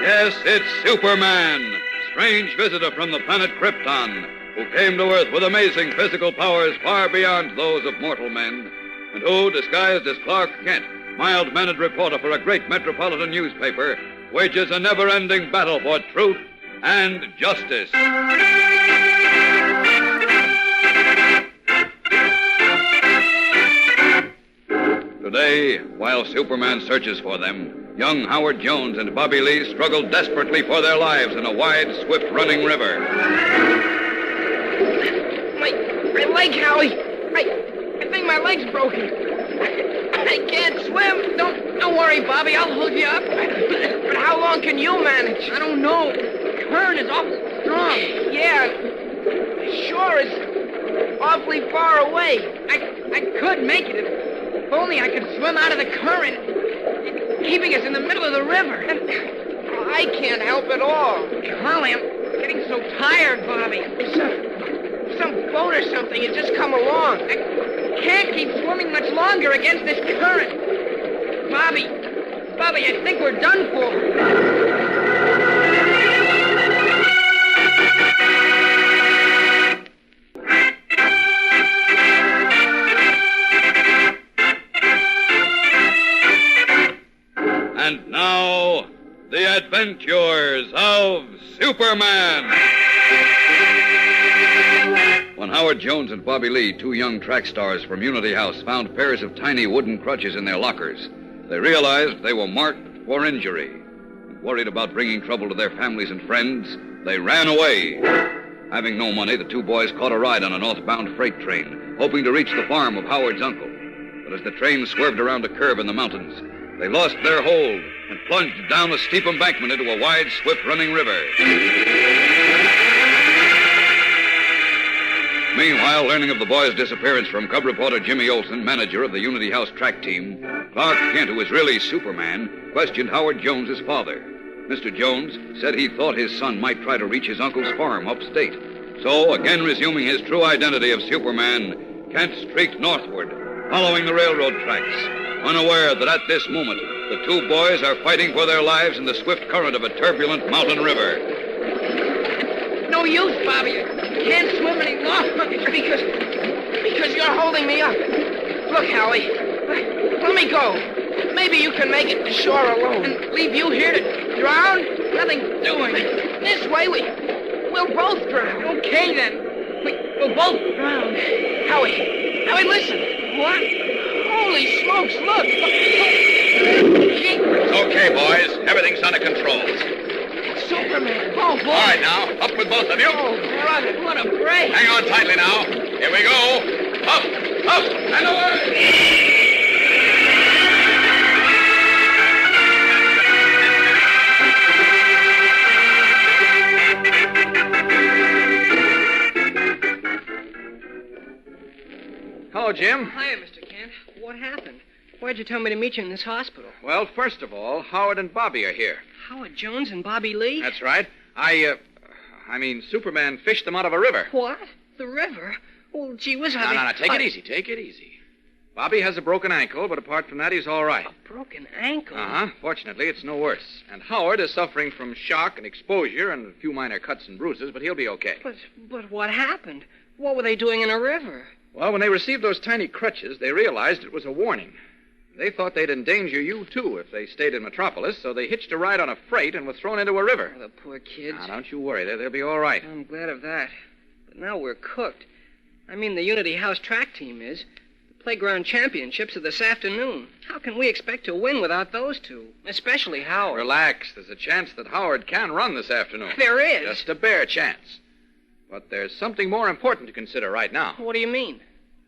Yes, it's Superman, strange visitor from the planet Krypton, who came to Earth with amazing physical powers far beyond those of mortal men, and who, disguised as Clark Kent, mild-mannered reporter for a great metropolitan newspaper, wages a never-ending battle for truth and justice. Today, while Superman searches for them, young Howard Jones and Bobby Lee struggle desperately for their lives in a wide, swift-running river. My leg, Howie. I think my leg's broken. I can't swim. Don't worry, Bobby. I'll hold you up. But how long can you manage? I don't know. The current is awful strong. Yeah, sure is. awfully far away. I could make it if only I could swim out of the current, keeping us in the middle of the river. And I can't help at all. Golly, I'm getting so tired, Bobby. Some boat or something has just come along. I can't keep swimming much longer against this current. Bobby, I think we're done for. And now, the adventures of Superman. When Howard Jones and Bobby Lee, two young track stars from Unity House, found pairs of tiny wooden crutches in their lockers, they realized they were marked for injury. Worried about bringing trouble to their families and friends, they ran away. Having no money, the two boys caught a ride on a northbound freight train, hoping to reach the farm of Howard's uncle. But as the train swerved around a curve in the mountains, they lost their hold and plunged down a steep embankment into a wide, swift-running river. Meanwhile, learning of the boys' disappearance from cub reporter Jimmy Olsen, manager of the Unity House track team, Clark Kent, who is really Superman, questioned Howard Jones's father. Mr. Jones said he thought his son might try to reach his uncle's farm upstate. So, again resuming his true identity of Superman, Kent streaked northward, following the railroad tracks, unaware that at this moment, the two boys are fighting for their lives in the swift current of a turbulent mountain river. No use, Bobby. I can't swim any longer because you're holding me up. Look, Howie, let me go. Maybe you can make it to shore alone. And leave you here to drown? Nothing doing. This way, we'll both drown. Okay, then. We'll both drown. Howie, listen. What? Holy smokes, look. It's okay, boys. Everything's under control. Superman. Oh, boy. All right, now. Up with both of you. Oh, brother, what a break. Hang on tightly now. Here we go. Up, and away. Hello, Jim. Hiya, Mr. Kent. What happened? Why'd you tell me to meet you in this hospital? Well, first of all, Howard and Bobby are here. Howard Jones and Bobby Lee? That's right. Superman fished them out of a river. What? The river? Well, gee whiz, No, take it easy. Take it easy. Bobby has a broken ankle, but apart from that, he's all right. A broken ankle? Uh-huh. Fortunately, it's no worse. And Howard is suffering from shock and exposure and a few minor cuts and bruises, but he'll be okay. But what happened? What were they doing in a river? Well, when they received those tiny crutches, they realized it was a warning. They thought they'd endanger you, too, if they stayed in Metropolis, so they hitched a ride on a freight and were thrown into a river. Oh, the poor kids. Now, don't you worry. They'll be all right. I'm glad of that. But now we're cooked. I mean, the Unity House track team is. The playground championships are this afternoon. How can we expect to win without those two? Especially Howard. Relax. There's a chance that Howard can run this afternoon. There is? Just a bare chance. But there's something more important to consider right now. What do you mean?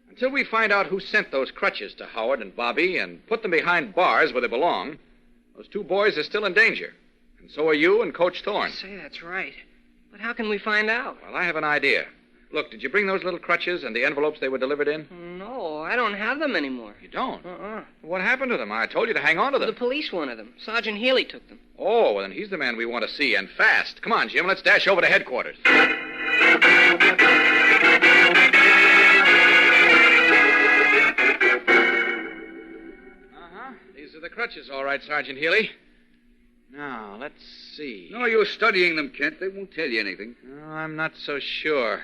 Until we find out who sent those crutches to Howard and Bobby and put them behind bars where they belong, those two boys are still in danger. And so are you and Coach Thorne. Say, that's right. But how can we find out? Well, I have an idea. Look, did you bring those little crutches and the envelopes they were delivered in? No, I don't have them anymore. You don't? Uh-uh. What happened to them? I told you to hang on to them. The police wanted them. Sergeant Healy took them. Oh, well, then he's the man we want to see, and fast. Come on, Jim, let's dash over to headquarters. These are the crutches, all right, Sergeant Healy. Now, let's see. No, you're studying them, Kent. They won't tell you anything. No, I'm not so sure.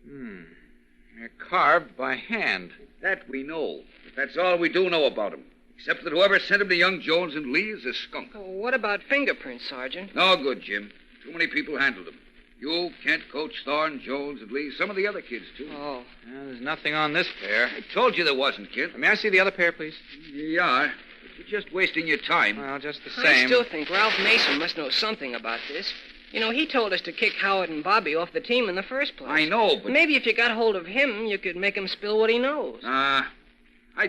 They're carved by hand. That we know. But that's all we do know about them. Except that whoever sent them to young Jones and Lee is a skunk. Oh, what about fingerprints, Sergeant? No good, Jim. Too many people handled them. You, Kent, Coach Thorne, Jones, and Lee. Some of the other kids, too. Oh. Well, there's nothing on this pair. I told you there wasn't, Kent. May I see the other pair, please? You are. But you're just wasting your time. Well, just the I same. still think Ralph Mason must know something about this. You know, he told us to kick Howard and Bobby off the team in the first place. I know, but... Maybe if you got hold of him, you could make him spill what he knows. I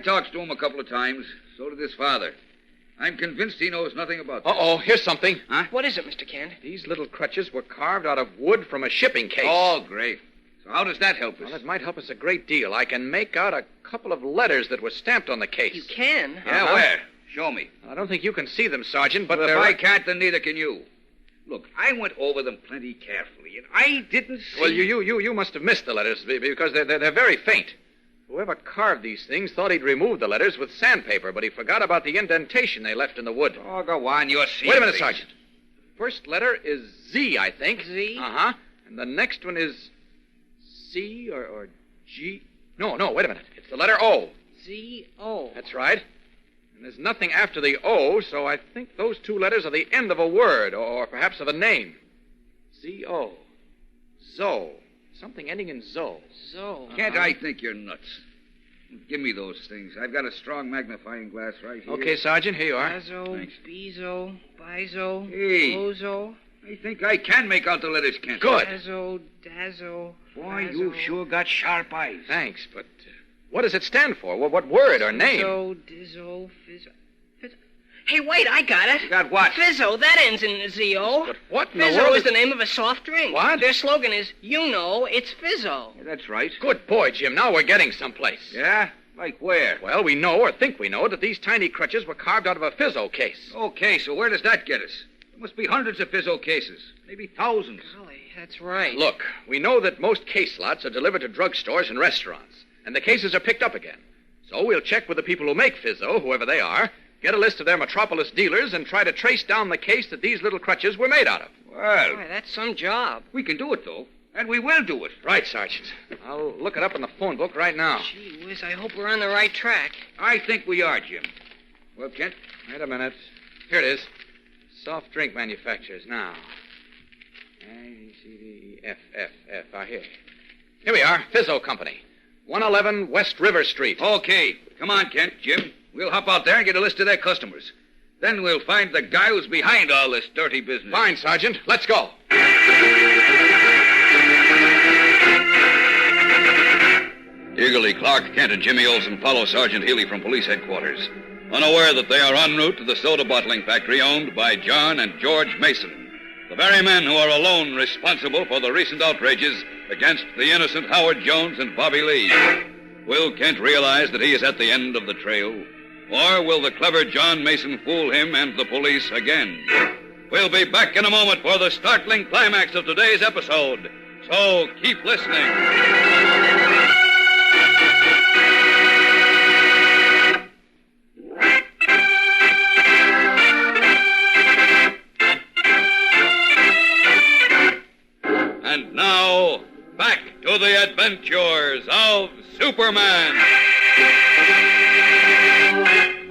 talked to him a couple of times. So did his father. I'm convinced he knows nothing about this. Uh-oh, here's something. Huh? What is it, Mr. Kent? These little crutches were carved out of wood from a shipping case. Oh, great. So how does that help us? Well, it might help us a great deal. I can make out a couple of letters that were stamped on the case. You can? Yeah, where? Show me. I don't think you can see them, Sergeant, but Well, they're... if I can't, then neither can you. Look, I went over them plenty carefully, and I didn't see... Well, you must have missed the letters because they're very faint. Whoever carved these things thought he'd remove the letters with sandpaper, but he forgot about the indentation they left in the wood. Oh, go on, you're seeing Wait a minute, things. Sergeant. First letter is Z, I think. Z? Uh-huh. And the next one is C or G. No, wait a minute. It's the letter O. Z-O. That's right. And there's nothing after the O, so I think those two letters are the end of a word, or perhaps of a name. Z-O. Zo. Something ending in Zo. Zo. Can't I think you're nuts? Give me those things. I've got a strong magnifying glass right here. Okay, Sergeant, here you are. Bazo, Thanks. Bizo, Bizo, Hey. Bozo, I think I can make out the letters, Kent. Good. Dazo, Dazo. Boy, Bazo, you've sure got sharp eyes. Thanks, but what does it stand for? What word or name? Fizzo, Dizzo, Fizzo. Hey, wait, I got it. You got what? Fizzo, that ends in Z-O. But what in the Fizzo world is the name of a soft drink. What? Their slogan is, you know, it's Fizzo. Yeah, that's right. Good boy, Jim. Now we're getting someplace. Yeah? Like where? Well, we know or think we know that these tiny crutches were carved out of a Fizzo case. Okay, so where does that get us? There must be hundreds of Fizzo cases. Maybe thousands. Golly, that's right. Look, we know that most case lots are delivered to drugstores and restaurants, and the cases are picked up again. So we'll check with the people who make Fizzo, whoever they are, get a list of their metropolis dealers, and try to trace down the case that these little crutches were made out of. Well, Boy, that's some job. we can do it, though. And we will do it. Right, Sergeant. I'll look it up in the phone book right now. Gee whiz, I hope we're on the right track. I think we are, Jim. Well, Kent? Wait a minute. Here it is. Soft drink manufacturers now. A-C-D-E-F-F-F. Here. Here we are. Fizzo Company. 111 West River Street. Okay. Come on, Kent, Jim. We'll hop out there and get a list of their customers. Then we'll find the guy who's behind all this dirty business. Fine, Sergeant. Let's go. Eagerly, Clark Kent and Jimmy Olsen follow Sergeant Healy from police headquarters, unaware that they are en route to the soda bottling factory owned by John and George Mason, the very men who are alone responsible for the recent outrages against the innocent Howard Jones and Bobby Lee. Will Kent realize that he is at the end of the trail? Or will the clever John Mason fool him and the police again? We'll be back in a moment for the startling climax of today's episode. So keep listening. And now, back to the adventures of Superman.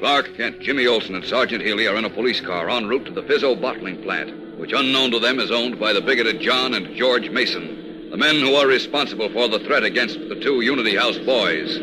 Clark Kent, Jimmy Olsen, and Sergeant Healy are in a police car en route to the Fizzo bottling plant, which, unknown to them, is owned by the bigoted John and George Mason, the men who are responsible for the threat against the two Unity House boys.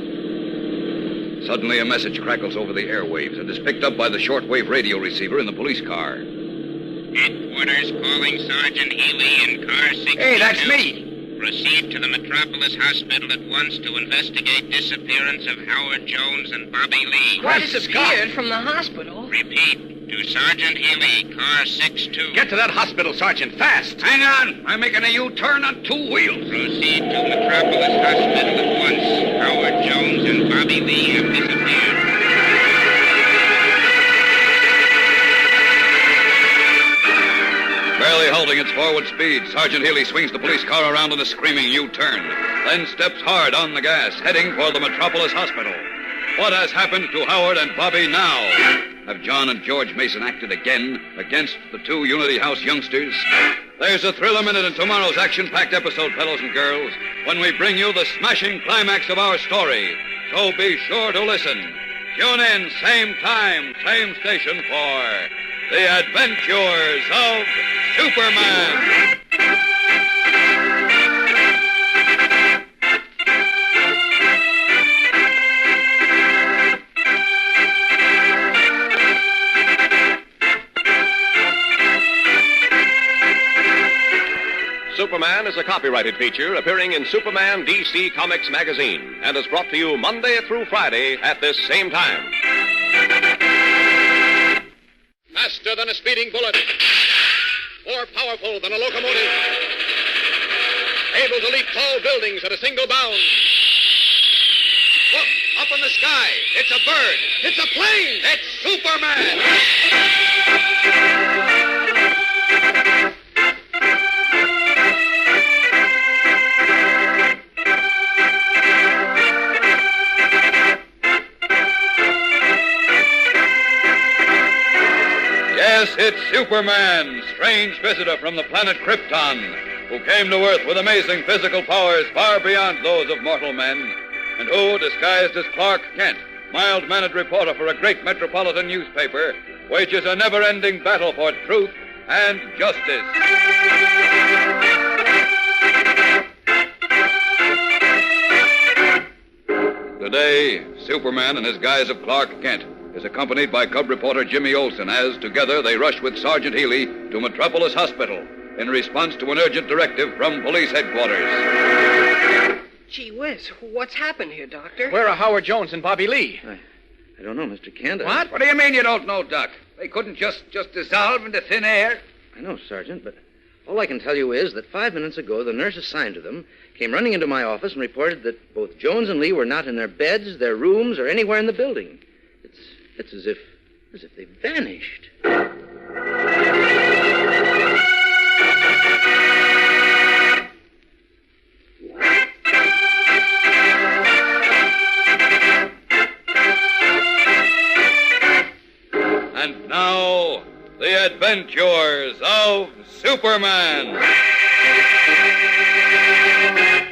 Suddenly, a message crackles over the airwaves and is picked up by the shortwave radio receiver in the police car. Headquarters calling Sergeant Healy in car 62. Hey, that's me. Proceed to the Metropolis Hospital at once to investigate disappearance of Howard Jones and Bobby Lee. What disappeared from the hospital? Repeat, to Sergeant Healy, car 62. Get to that hospital, Sergeant, fast. Hang on. I'm making a U-turn on two wheels. Proceed to Metropolis Hospital at once. Howard Jones and Bobby Lee have disappeared. Barely holding its forward speed, Sergeant Healy swings the police car around in a screaming U-turn, then steps hard on the gas, heading for the Metropolis Hospital. What has happened to Howard and Bobby now? Have John and George Mason acted again against the two Unity House youngsters? There's a thrill a minute in tomorrow's action-packed episode, fellows and girls, when we bring you the smashing climax of our story. So be sure to listen. Tune in, same time, same station for The Adventures of Superman. Superman is a copyrighted feature appearing in Superman DC Comics magazine and is brought to you Monday through Friday at this same time. Faster than a speeding bullet. More powerful than a locomotive. able to leap tall buildings at a single bound. Look, up in the sky. It's a bird. It's a plane. It's Superman. Yes, it's Superman, strange visitor from the planet Krypton, who came to Earth with amazing physical powers far beyond those of mortal men, and who, disguised as Clark Kent, mild-mannered reporter for a great metropolitan newspaper, wages a never-ending battle for truth and justice. Today, Superman, in his guise of Clark Kent, is accompanied by cub reporter Jimmy Olsen as, together, they rush with Sergeant Healy to Metropolis Hospital in response to an urgent directive from police headquarters. Gee whiz, what's happened here, Doctor? Where are Howard Jones and Bobby Lee? I don't know, Mr. Kent. What? What do you mean you don't know, Doc? They couldn't just dissolve into thin air? I know, Sergeant, but all I can tell you is that 5 minutes ago, the nurse assigned to them came running into my office and reported that both Jones and Lee were not in their beds, their rooms, or anywhere in the building. It's as if they vanished. And now, the adventures of Superman.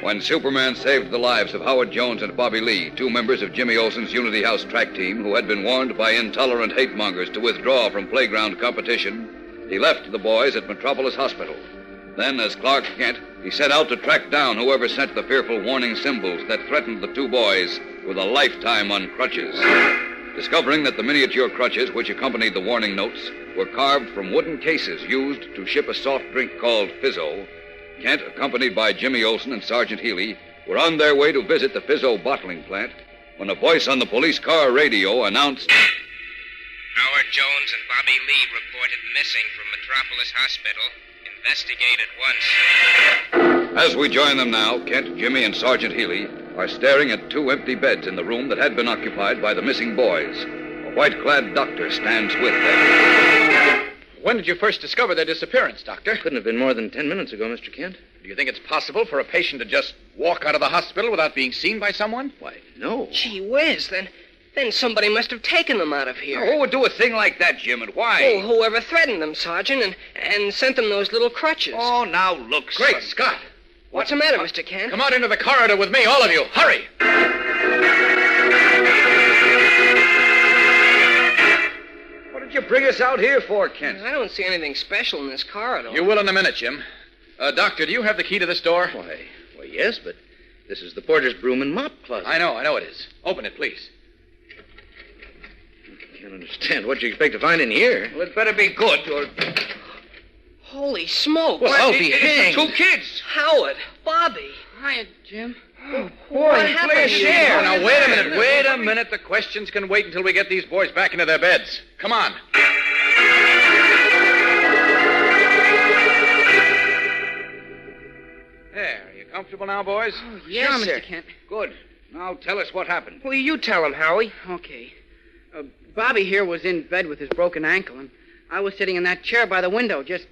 When Superman saved the lives of Howard Jones and Bobby Lee, two members of Jimmy Olsen's Unity House track team who had been warned by intolerant hate-mongers to withdraw from playground competition, he left the boys at Metropolis Hospital. Then, as Clark Kent, he set out to track down whoever sent the fearful warning symbols that threatened the two boys with a lifetime on crutches. Discovering that the miniature crutches which accompanied the warning notes were carved from wooden cases used to ship a soft drink called Fizzo, Kent, accompanied by Jimmy Olsen and Sergeant Healy, were on their way to visit the Fizzo bottling plant when a voice on the police car radio announced, Howard Jones and Bobby Lee reported missing from Metropolis Hospital. Investigate at once. As we join them now, Kent, Jimmy, and Sergeant Healy are staring at two empty beds in the room that had been occupied by the missing boys. A white-clad doctor stands with them. When did you first discover their disappearance, Doctor? Couldn't have been more than 10 minutes ago, Mr. Kent. Do you think it's possible for a patient to just walk out of the hospital without being seen by someone? Why, no. Gee whiz, then somebody must have taken them out of here. Who would do a thing like that, Jim, and why? Oh, whoever threatened them, Sergeant, and sent them those little crutches. Oh, now look, Great son. Scott! What's the matter, Mr. Kent? Come out into the corridor with me, all of you. Hurry! What did you bring us out here for, Kent? I don't see anything special in this corridor. You will in a minute, Jim. Doctor, do you have the key to this door? Why, yes, but this is the porter's broom and mop closet. I know it is. Open it, please. I can't understand what you expect to find in here. Well, it better be good, or... Holy smoke. Well, I'll be hanged. Two kids. Howard, Bobby. Hiya, Jim. Boy, what happened play a to you? share. Oh, now, wait a minute. The questions can wait until we get these boys back into their beds. Come on. There, are you comfortable now, boys? Oh, yes, Sure, Mr. sir. Kent. Good. Now tell us what happened. Well, you tell him, Howie. Okay. Bobby here was in bed with his broken ankle, and I was sitting in that chair by the window, just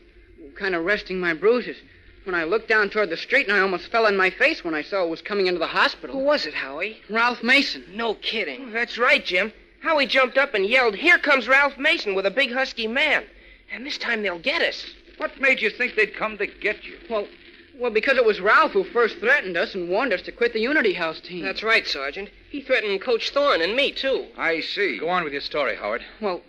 kind of resting my bruises. When I looked down toward the street, and I almost fell on my face when I saw it was coming into the hospital. Who was it, Howie? Ralph Mason. No kidding. That's right, Jim. Howie jumped up and yelled, "Here comes Ralph Mason with a big husky man. And this time they'll get us." What made you think they'd come to get you? Well, because it was Ralph who first threatened us and warned us to quit the Unity House team. That's right, Sergeant. He threatened Coach Thorne and me, too. I see. Go on with your story, Howard. Well,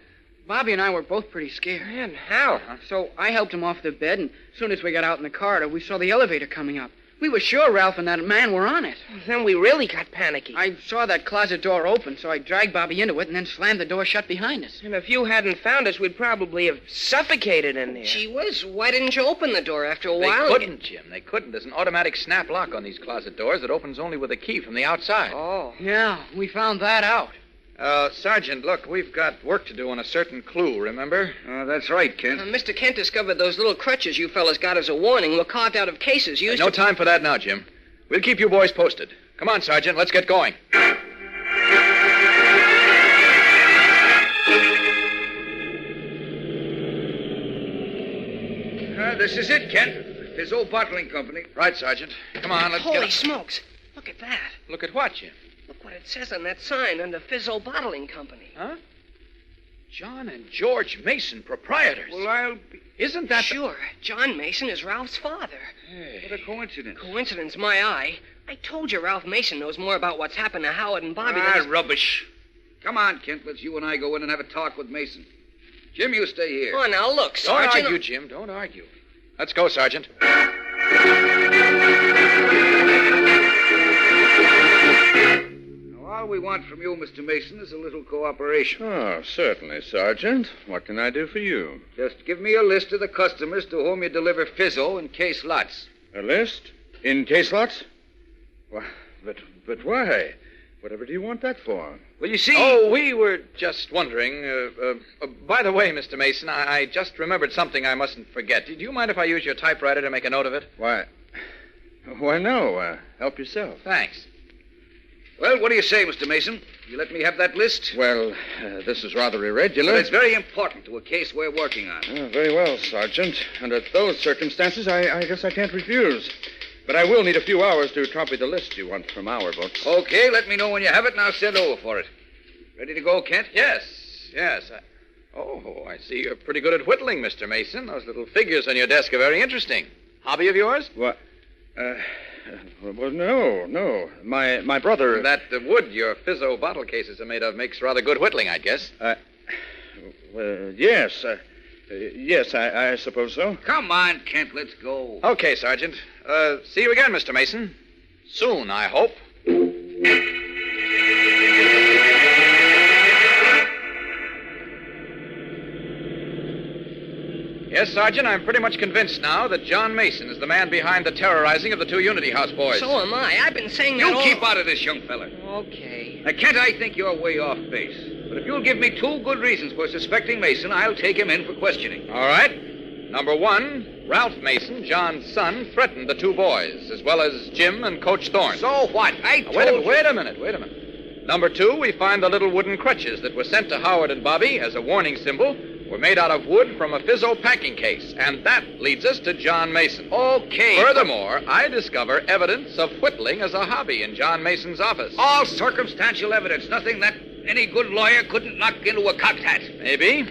Bobby and I were both pretty scared. Man, how? So I helped him off the bed, and as soon as we got out in the corridor, we saw the elevator coming up. We were sure Ralph and that man were on it. Then we really got panicky. I saw that closet door open, so I dragged Bobby into it and then slammed the door shut behind us. And if you hadn't found us, we'd probably have suffocated in there. Gee whiz, why didn't you open the door after a They while? couldn't, Jim. They couldn't. There's an automatic snap lock on these closet doors that opens only with a key from the outside. Oh. Yeah, we found that out. Sergeant, look, we've got work to do on a certain clue, remember? That's right, Kent. Mr. Kent discovered those little crutches you fellas got as a warning were carved out of cases used No time for that now, Jim. We'll keep you boys posted. Come on, Sergeant, let's get going. This is it, Kent. Fizzo Bottling Company. Right, Sergeant. Come on, let's Holy get... smokes. Look at that. Look at what, Jim? Look what it says on that sign under Fizzo Bottling Company. Huh? John and George Mason, proprietors. Well, I'll be... Isn't that... Sure. John Mason is Ralph's father. Hey. What a coincidence. Coincidence, my eye. I told you Ralph Mason knows more about what's happened to Howard and Bobby than... Rubbish. Come on, Kent. Let's you and I go in and have a talk with Mason. Jim, you stay here. Oh, now look, Don't Sergeant... argue, Jim. Don't argue. Let's go, Sergeant. All we want from you, Mr. Mason, is a little cooperation. Oh, certainly, Sergeant. What can I do for you? Just give me a list of the customers to whom you deliver Fizzo in case lots. A list? In case lots? Why, but why? Whatever do you want that for? Well, you see... Oh, we were just wondering. By the way, Mr. Mason, I just remembered something I mustn't forget. Do you mind if I use your typewriter to make a note of it? Why, no. Help yourself. Thanks. Well, what do you say, Mr. Mason? You let me have that list? Well, this is rather irregular. But it's very important to a case we're working on. Very well, Sergeant. Under those circumstances, I guess I can't refuse. But I will need a few hours to copy the list you want from our books. Okay, let me know when you have it, and I'll send over for it. Ready to go, Kent? Yes. Oh, I see you're pretty good at whittling, Mr. Mason. Those little figures on your desk are very interesting. Hobby of yours? What? Well, no. My brother... That wood your Fizzo bottle cases are made of makes rather good whittling, I guess. Yes. Yes, I suppose so. Come on, Kent, let's go. Okay, Sergeant. See you again, Mr. Mason. Soon, I hope. Yes, Sergeant, I'm pretty much convinced now that John Mason is the man behind the terrorizing of the two Unity House boys. So am I. I've been saying that You keep out of this, young fella. Okay. Now, Kent, I think you're way off base. But if you'll give me two good reasons for suspecting Mason, I'll take him in for questioning. All right. Number one, Ralph Mason, John's son, threatened the two boys, as well as Jim and Coach Thorne. So what? Wait a minute. Number two, we find the little wooden crutches that were sent to Howard and Bobby as a warning symbol were made out of wood from a Fizzo packing case, and that leads us to John Mason. Okay. Furthermore, I discover evidence of whittling as a hobby in John Mason's office. All circumstantial evidence, nothing that any good lawyer couldn't knock into a cocked hat. Maybe.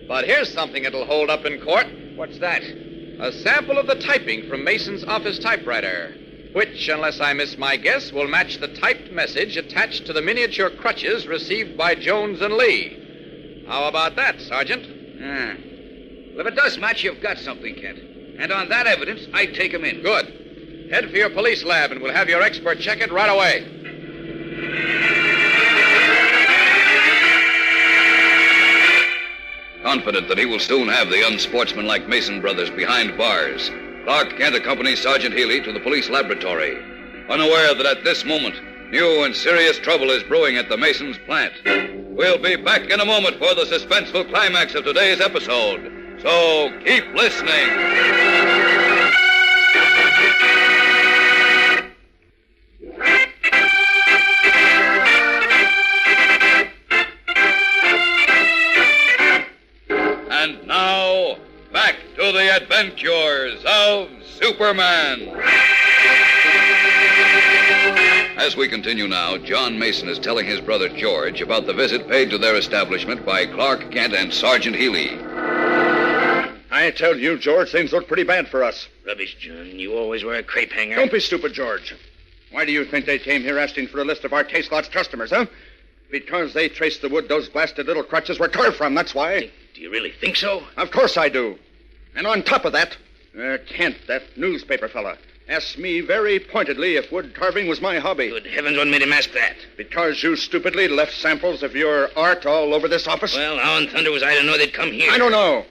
But here's something that'll hold up in court. What's that? A sample of the typing from Mason's office typewriter, which, unless I miss my guess, will match the typed message attached to the miniature crutches received by Jones and Lee. How about that, Sergeant? Well, if it does match, you've got something, Kent. And on that evidence, I'd take him in. Good. Head for your police lab, and we'll have your expert check it right away. Confident that he will soon have the unsportsmanlike Mason brothers behind bars, Clark Kent accompanies Sergeant Healy to the police laboratory, unaware that at this moment, new and serious trouble is brewing at the Masons' plant. We'll be back in a moment for the suspenseful climax of today's episode. So keep listening. And now, back to the adventures of Superman. As we continue now, John Mason is telling his brother George about the visit paid to their establishment by Clark Kent and Sergeant Healy. I tell you, George, things look pretty bad for us. Rubbish, John. You always wear a crepe hanger. Don't be stupid, George. Why do you think they came here asking for a list of our case lot's customers, huh? Because they traced the wood those blasted little crutches were carved from, that's why. Do you really think so? Of course I do. And on top of that, Kent, that newspaper fella, asked me very pointedly if wood carving was my hobby. Good heavens, what made him ask that? Because you stupidly left samples of your art all over this office. Well, how in thunder was I to know they'd come here? I don't know.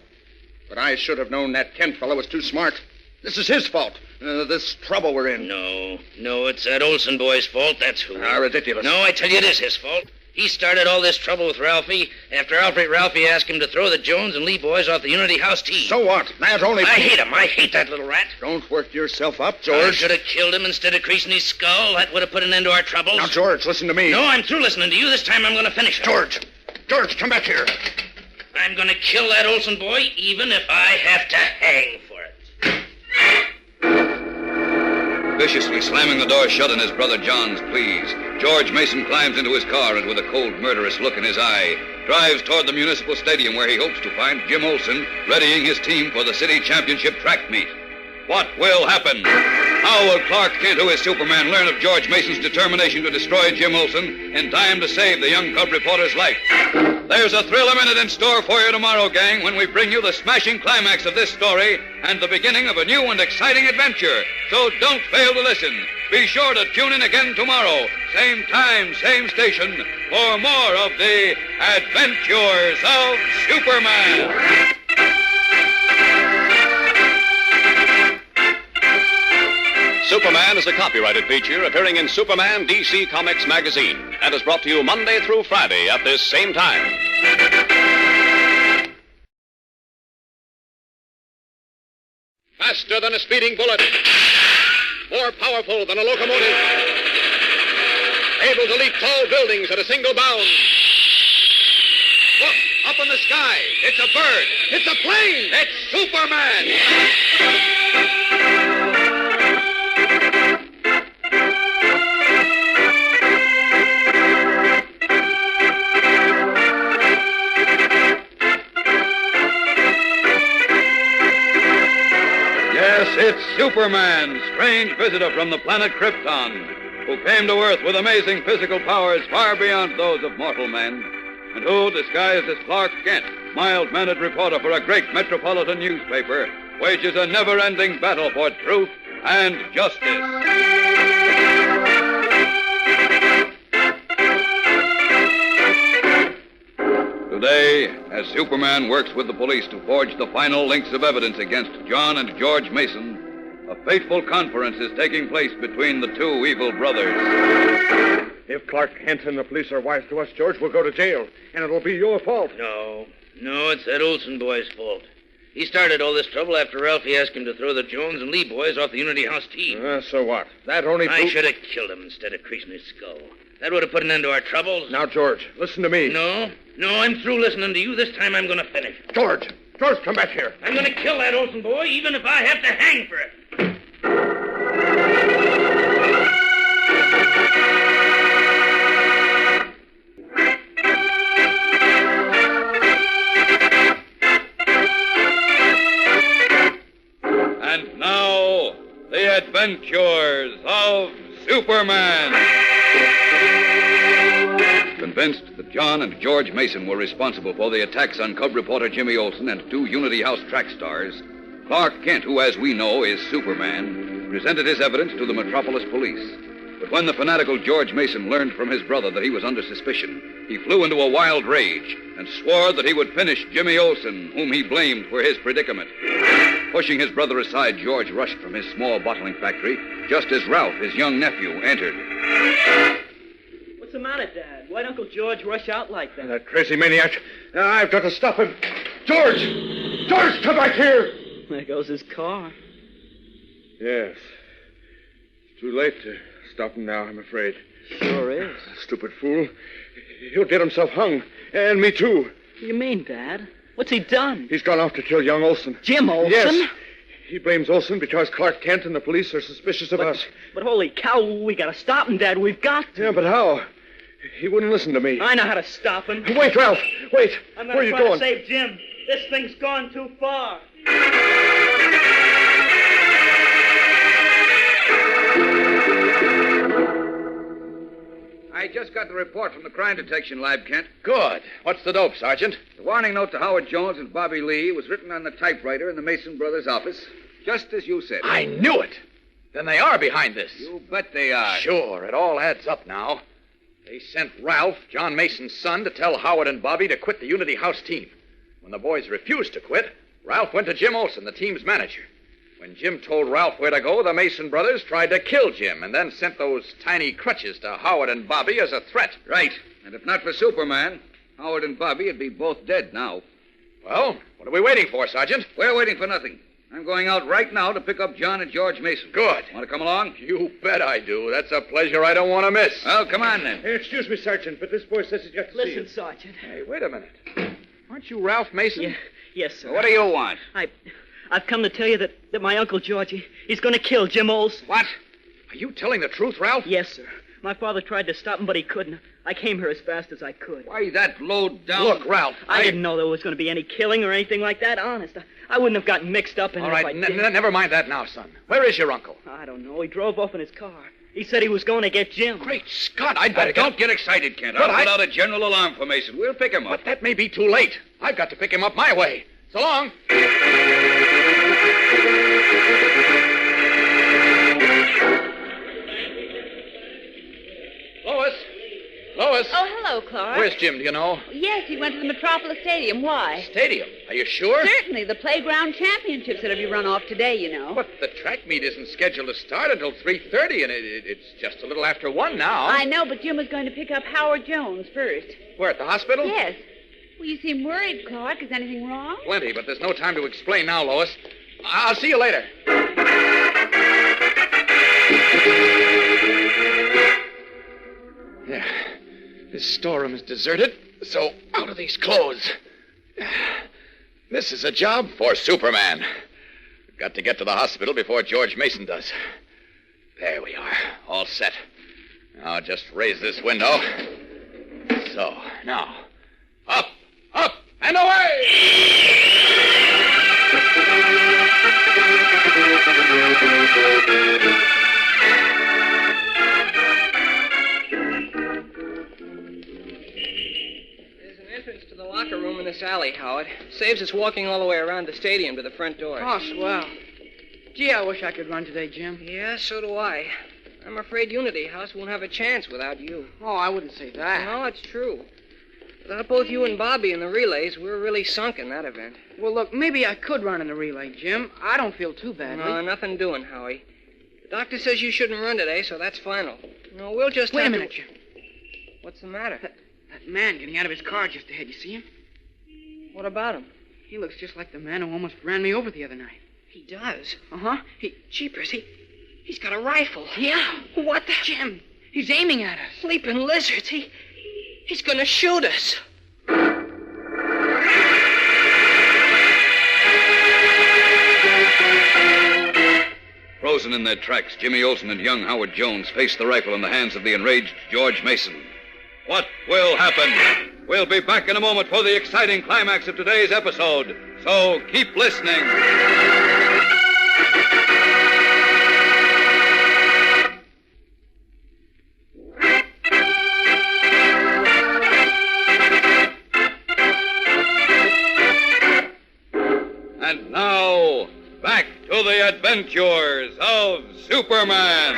But I should have known that Kent fellow was too smart. This is his fault. This trouble we're in. No, it's that Olsen boy's fault, that's who. Ridiculous. No, I tell you it is his fault. He started all this trouble with Ralphie after Ralphie asked him to throw the Jones and Lee boys off the Unity House team. So what? That only... I hate him. I hate that little rat. Don't work yourself up, I George. should have killed him instead of creasing his skull. That would have put an end to our troubles. Now, George, listen to me. No, I'm through listening to you. This time I'm going to finish him. George, come back here. I'm going to kill that Olsen boy, even if I have to hang for it. Viciously slamming the door shut in his brother John's pleas, George Mason climbs into his car and with a cold, murderous look in his eye, drives toward the municipal stadium where he hopes to find Jim Olsen readying his team for the city championship track meet. What will happen? How will Clark Kent, who is Superman, learn of George Mason's determination to destroy Jim Olsen in time to save the young cub reporter's life? There's a thrill-a-minute in store for you tomorrow, gang, when we bring you the smashing climax of this story and the beginning of a new and exciting adventure. So don't fail to listen. Be sure to tune in again tomorrow, same time, same station, for more of the Adventures of Superman. Superman is a copyrighted feature appearing in Superman DC Comics magazine and is brought to you Monday through Friday at this same time. Faster than a speeding bullet. More powerful than a locomotive. Able to leap tall buildings at a single bound. Look, up in the sky. It's a bird. It's a plane. It's Superman. Yes, it's Superman, strange visitor from the planet Krypton, who came to Earth with amazing physical powers far beyond those of mortal men, and who, disguised as Clark Kent, mild-mannered reporter for a great metropolitan newspaper, wages a never-ending battle for truth and justice. Today, as Superman works with the police to forge the final links of evidence against John and George Mason, a fateful conference is taking place between the two evil brothers. If Clark Kent and the police are wise to us, George, we'll go to jail, and it'll be your fault. No, it's that Olsen boy's fault. He started all this trouble after Ralphie asked him to throw the Jones and Lee boys off the Unity House team. So what? That only I should have killed him instead of creasing his skull. That would have put an end to our troubles. Now, George, listen to me. No, I'm through listening to you. This time I'm going to finish. George, come back here. I'm going to kill that Olsen boy, even if I have to hang for it. And now, the Adventures of Superman. Convinced that John and George Mason were responsible for the attacks on cub reporter Jimmy Olsen and two Unity House track stars, Clark Kent, who, as we know, is Superman, presented his evidence to the Metropolis police. But when the fanatical George Mason learned from his brother that he was under suspicion, he flew into a wild rage and swore that he would finish Jimmy Olsen, whom he blamed for his predicament. Pushing his brother aside, George rushed from his small bottling factory just as Ralph, his young nephew, entered. What's the matter, Dad? Why'd Uncle George rush out like that? That crazy maniac. I've got to stop him. George, come back here. There goes his car. Yes. It's too late to stop him now, I'm afraid. Sure is. Stupid fool. He'll get himself hung. And me, too. What do you mean, Dad? What's he done? He's gone off to kill young Olsen. Jim Olsen? Yes. He blames Olsen because Clark Kent and the police are suspicious of us. But holy cow, we gotta stop him, Dad. We've got to. Yeah, but how? He wouldn't listen to me. I know how to stop him. Wait, Ralph. Wait. I'm Where are gonna you try going? to save Jim. This thing's gone too far. I just got the report from the crime detection lab, Kent. Good. What's the dope, Sergeant? The warning note to Howard Jones and Bobby Lee was written on the typewriter in the Mason brothers' office, just as you said. I knew it. Then they are behind this. You bet they are. Sure, it all adds up now. They sent Ralph, John Mason's son, to tell Howard and Bobby to quit the Unity House team. When the boys refused to quit, Ralph went to Jim Olsen, the team's manager. When Jim told Ralph where to go, the Mason brothers tried to kill Jim and then sent those tiny crutches to Howard and Bobby as a threat. Right. And if not for Superman, Howard and Bobby would be both dead now. Well, what are we waiting for, Sergeant? We're waiting for nothing. I'm going out right now to pick up John and George Mason. Good. Want to come along? You bet I do. That's a pleasure I don't want to miss. Well, come on then. Hey, excuse me, Sergeant, but this boy says he's got to see you. Listen, Sergeant. Hey, wait a minute. Aren't you Ralph Mason? Yes, sir. What do you want? I've come to tell you that my Uncle Georgie, he's going to kill Jim Olsen. What? Are you telling the truth, Ralph? Yes, sir. My father tried to stop him, but he couldn't. I came here as fast as I could. Why, that low down... Look, Ralph, I didn't know there was going to be any killing or anything like that, honest. I wouldn't have gotten mixed up in it All if I right, did. never mind that now, son. Where is your uncle? I don't know. He drove off in his car. He said he was going to get Jim. Great Scott, I'd better Don't get excited, Kent. But I'll put out a general alarm for Mason. We'll pick him up. But that may be too late. I've got to pick him up my way. So long. Lois. Oh, hello, Clark. Where's Jim, do you know? Yes, he went to the Metropolis Stadium. Why? Stadium. Are you sure? Certainly. The playground championships are to be run off today, you know. But the track meet isn't scheduled to start until 3:30, and it's just a little after 1 now. I know, but Jim was going to pick up Howard Jones first. Where, at the hospital? Yes. Well, you seem worried, Clark. Is anything wrong? Plenty, but there's no time to explain now, Lois. I'll see you later. Yeah. This storeroom is deserted, so out of these clothes. This is a job for Superman. We've got to get to the hospital before George Mason does. There we are, all set. Now just raise this window. So, now, up, and away! Entrance to the locker room in this alley, Howard. Saves us walking all the way around the stadium to the front door. Oh, swell. Gee, I wish I could run today, Jim. Yeah, so do I. I'm afraid Unity House won't have a chance without you. Oh, I wouldn't say that. No, it's true. Without both you and Bobby in the relays, we're really sunk in that event. Well, look, maybe I could run in the relay, Jim. I don't feel too badly. No, nothing doing, Howie. The doctor says you shouldn't run today, so that's final. No, we'll just Wait a minute, Jim. What's the matter? That man getting out of his car just ahead, you see him? What about him? He looks just like the man who almost ran me over the other night. He does? Uh-huh. Jeepers, he's got a rifle. Yeah. What the... Jim, he's aiming at us. Sleeping lizards. He's gonna shoot us. Frozen in their tracks, Jimmy Olsen and young Howard Jones faced the rifle in the hands of the enraged George Mason. What will happen? We'll be back in a moment for the exciting climax of today's episode. So keep listening. And now, back to the adventures of Superman.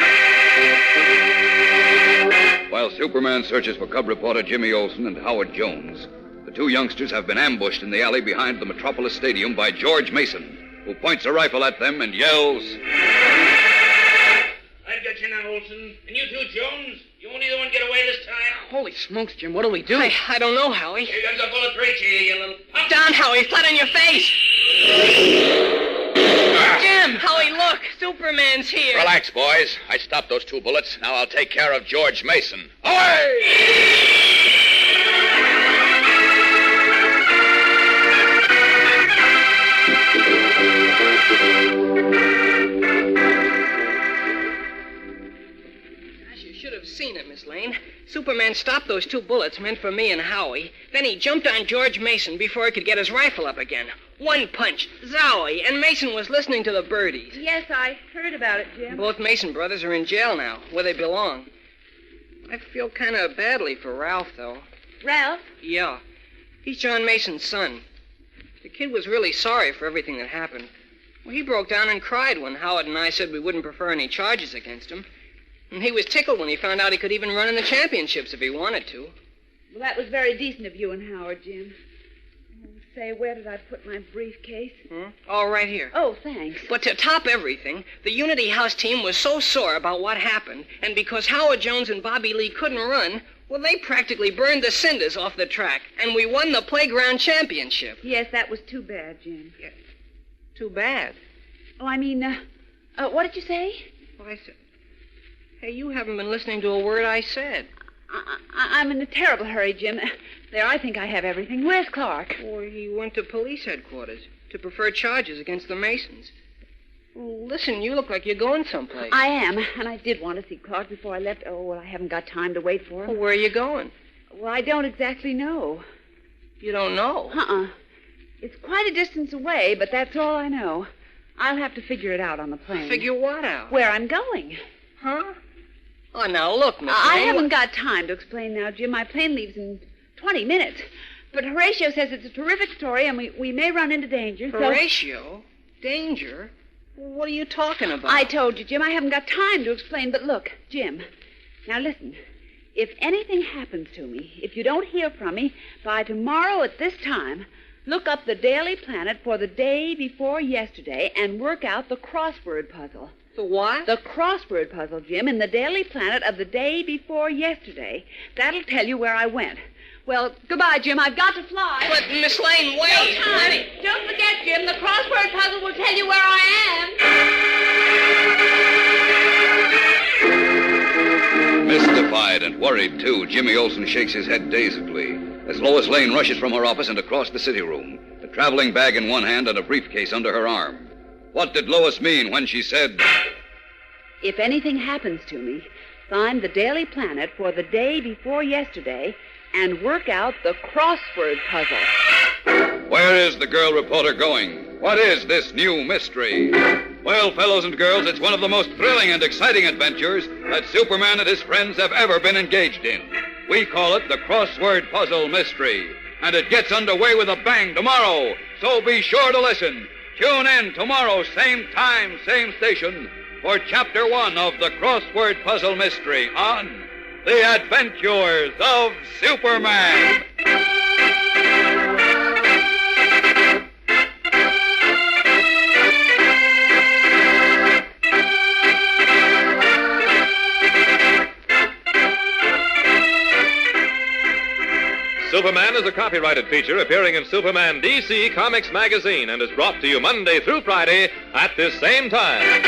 While Superman searches for cub reporter Jimmy Olsen and Howard Jones, the two youngsters have been ambushed in the alley behind the Metropolis Stadium by George Mason, who points a rifle at them and yells, I've got you now, Olsen. And you too, Jones. You won't either one get away this time. Holy smokes, Jim, what'll we do? I don't know, Howie. Here comes a bullet for each of you, you little punk. Down, Howie, flat on your face. Jim! Howie, look! Superman's here! Relax, boys. I stopped those 2 bullets. Now I'll take care of George Mason. Away! Gosh, you should have seen it, Miss Lane. Superman stopped those 2 bullets meant for me and Howie. Then he jumped on George Mason before he could get his rifle up again. One punch, zowie, and Mason was listening to the birdies. Yes, I heard about it, Jim. Both Mason brothers are in jail now, where they belong. I feel kind of badly for Ralph, though. Ralph? Yeah. He's John Mason's son. The kid was really sorry for everything that happened. Well, he broke down and cried when Howard and I said we wouldn't prefer any charges against him. And he was tickled when he found out he could even run in the championships if he wanted to. Well, that was very decent of you and Howard, Jim. Oh, say, where did I put my briefcase? Oh, right here. Oh, thanks. But to top everything, the Unity House team was so sore about what happened, and because Howard Jones and Bobby Lee couldn't run, Well, they practically burned the cinders off the track, and we won the playground championship. Yes, that was too bad, Jim. Yeah. Too bad. Oh, I mean, what did you say? Well, I said... Hey, you haven't been listening to a word I said. I'm in a terrible hurry, Jim. There, I think I have everything. Where's Clark? Well, he went to police headquarters to prefer charges against the Masons. Well, listen, you look like you're going someplace. I am, and I did want to see Clark before I left. Oh, well, I haven't got time to wait for him. Well, where are you going? Well, I don't exactly know. You don't know? It's quite a distance away, but that's all I know. I'll have to figure it out on the plane. Figure what out? Where I'm going. Huh? Oh, now, look, Miss I Lane, haven't got time to explain now, Jim. My plane leaves in 20 minutes. But Horatio says it's a terrific story, and we may run into danger. Horatio? Danger? What are you talking about? I told you, Jim, I haven't got time to explain. But look, Jim, now listen. If anything happens to me, if you don't hear from me, by tomorrow at this time, look up the Daily Planet for the day before yesterday and work out the crossword puzzle. The what? The crossword puzzle, Jim, in the Daily Planet of the day before yesterday. That'll tell you where I went. Well, goodbye, Jim. I've got to fly. But, Miss Lane, wait. No time. Don't forget, Jim, the crossword puzzle will tell you where I am. Mystified and worried, too, Jimmy Olsen shakes his head dazedly as Lois Lane rushes from her office and across the city room, a traveling bag in one hand and a briefcase under her arm. What did Lois mean when she said... If anything happens to me, find the Daily Planet for the day before yesterday and work out the crossword puzzle. Where is the girl reporter going? What is this new mystery? Well, fellows and girls, it's one of the most thrilling and exciting adventures that Superman and his friends have ever been engaged in. We call it the Crossword Puzzle Mystery, and it gets underway with a bang tomorrow, so be sure to listen. Tune in tomorrow, same time, same station, for Chapter 1 of the Crossword Puzzle Mystery on The Adventures of Superman. Superman is a copyrighted feature appearing in Superman DC Comics Magazine and is brought to you Monday through Friday at this same time.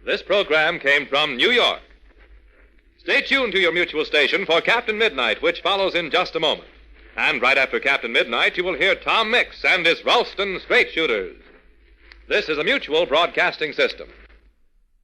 This program came from New York. Stay tuned to your mutual station for Captain Midnight, which follows in just a moment. And right after Captain Midnight, you will hear Tom Mix and his Ralston Straight Shooters. This is a Mutual Broadcasting System.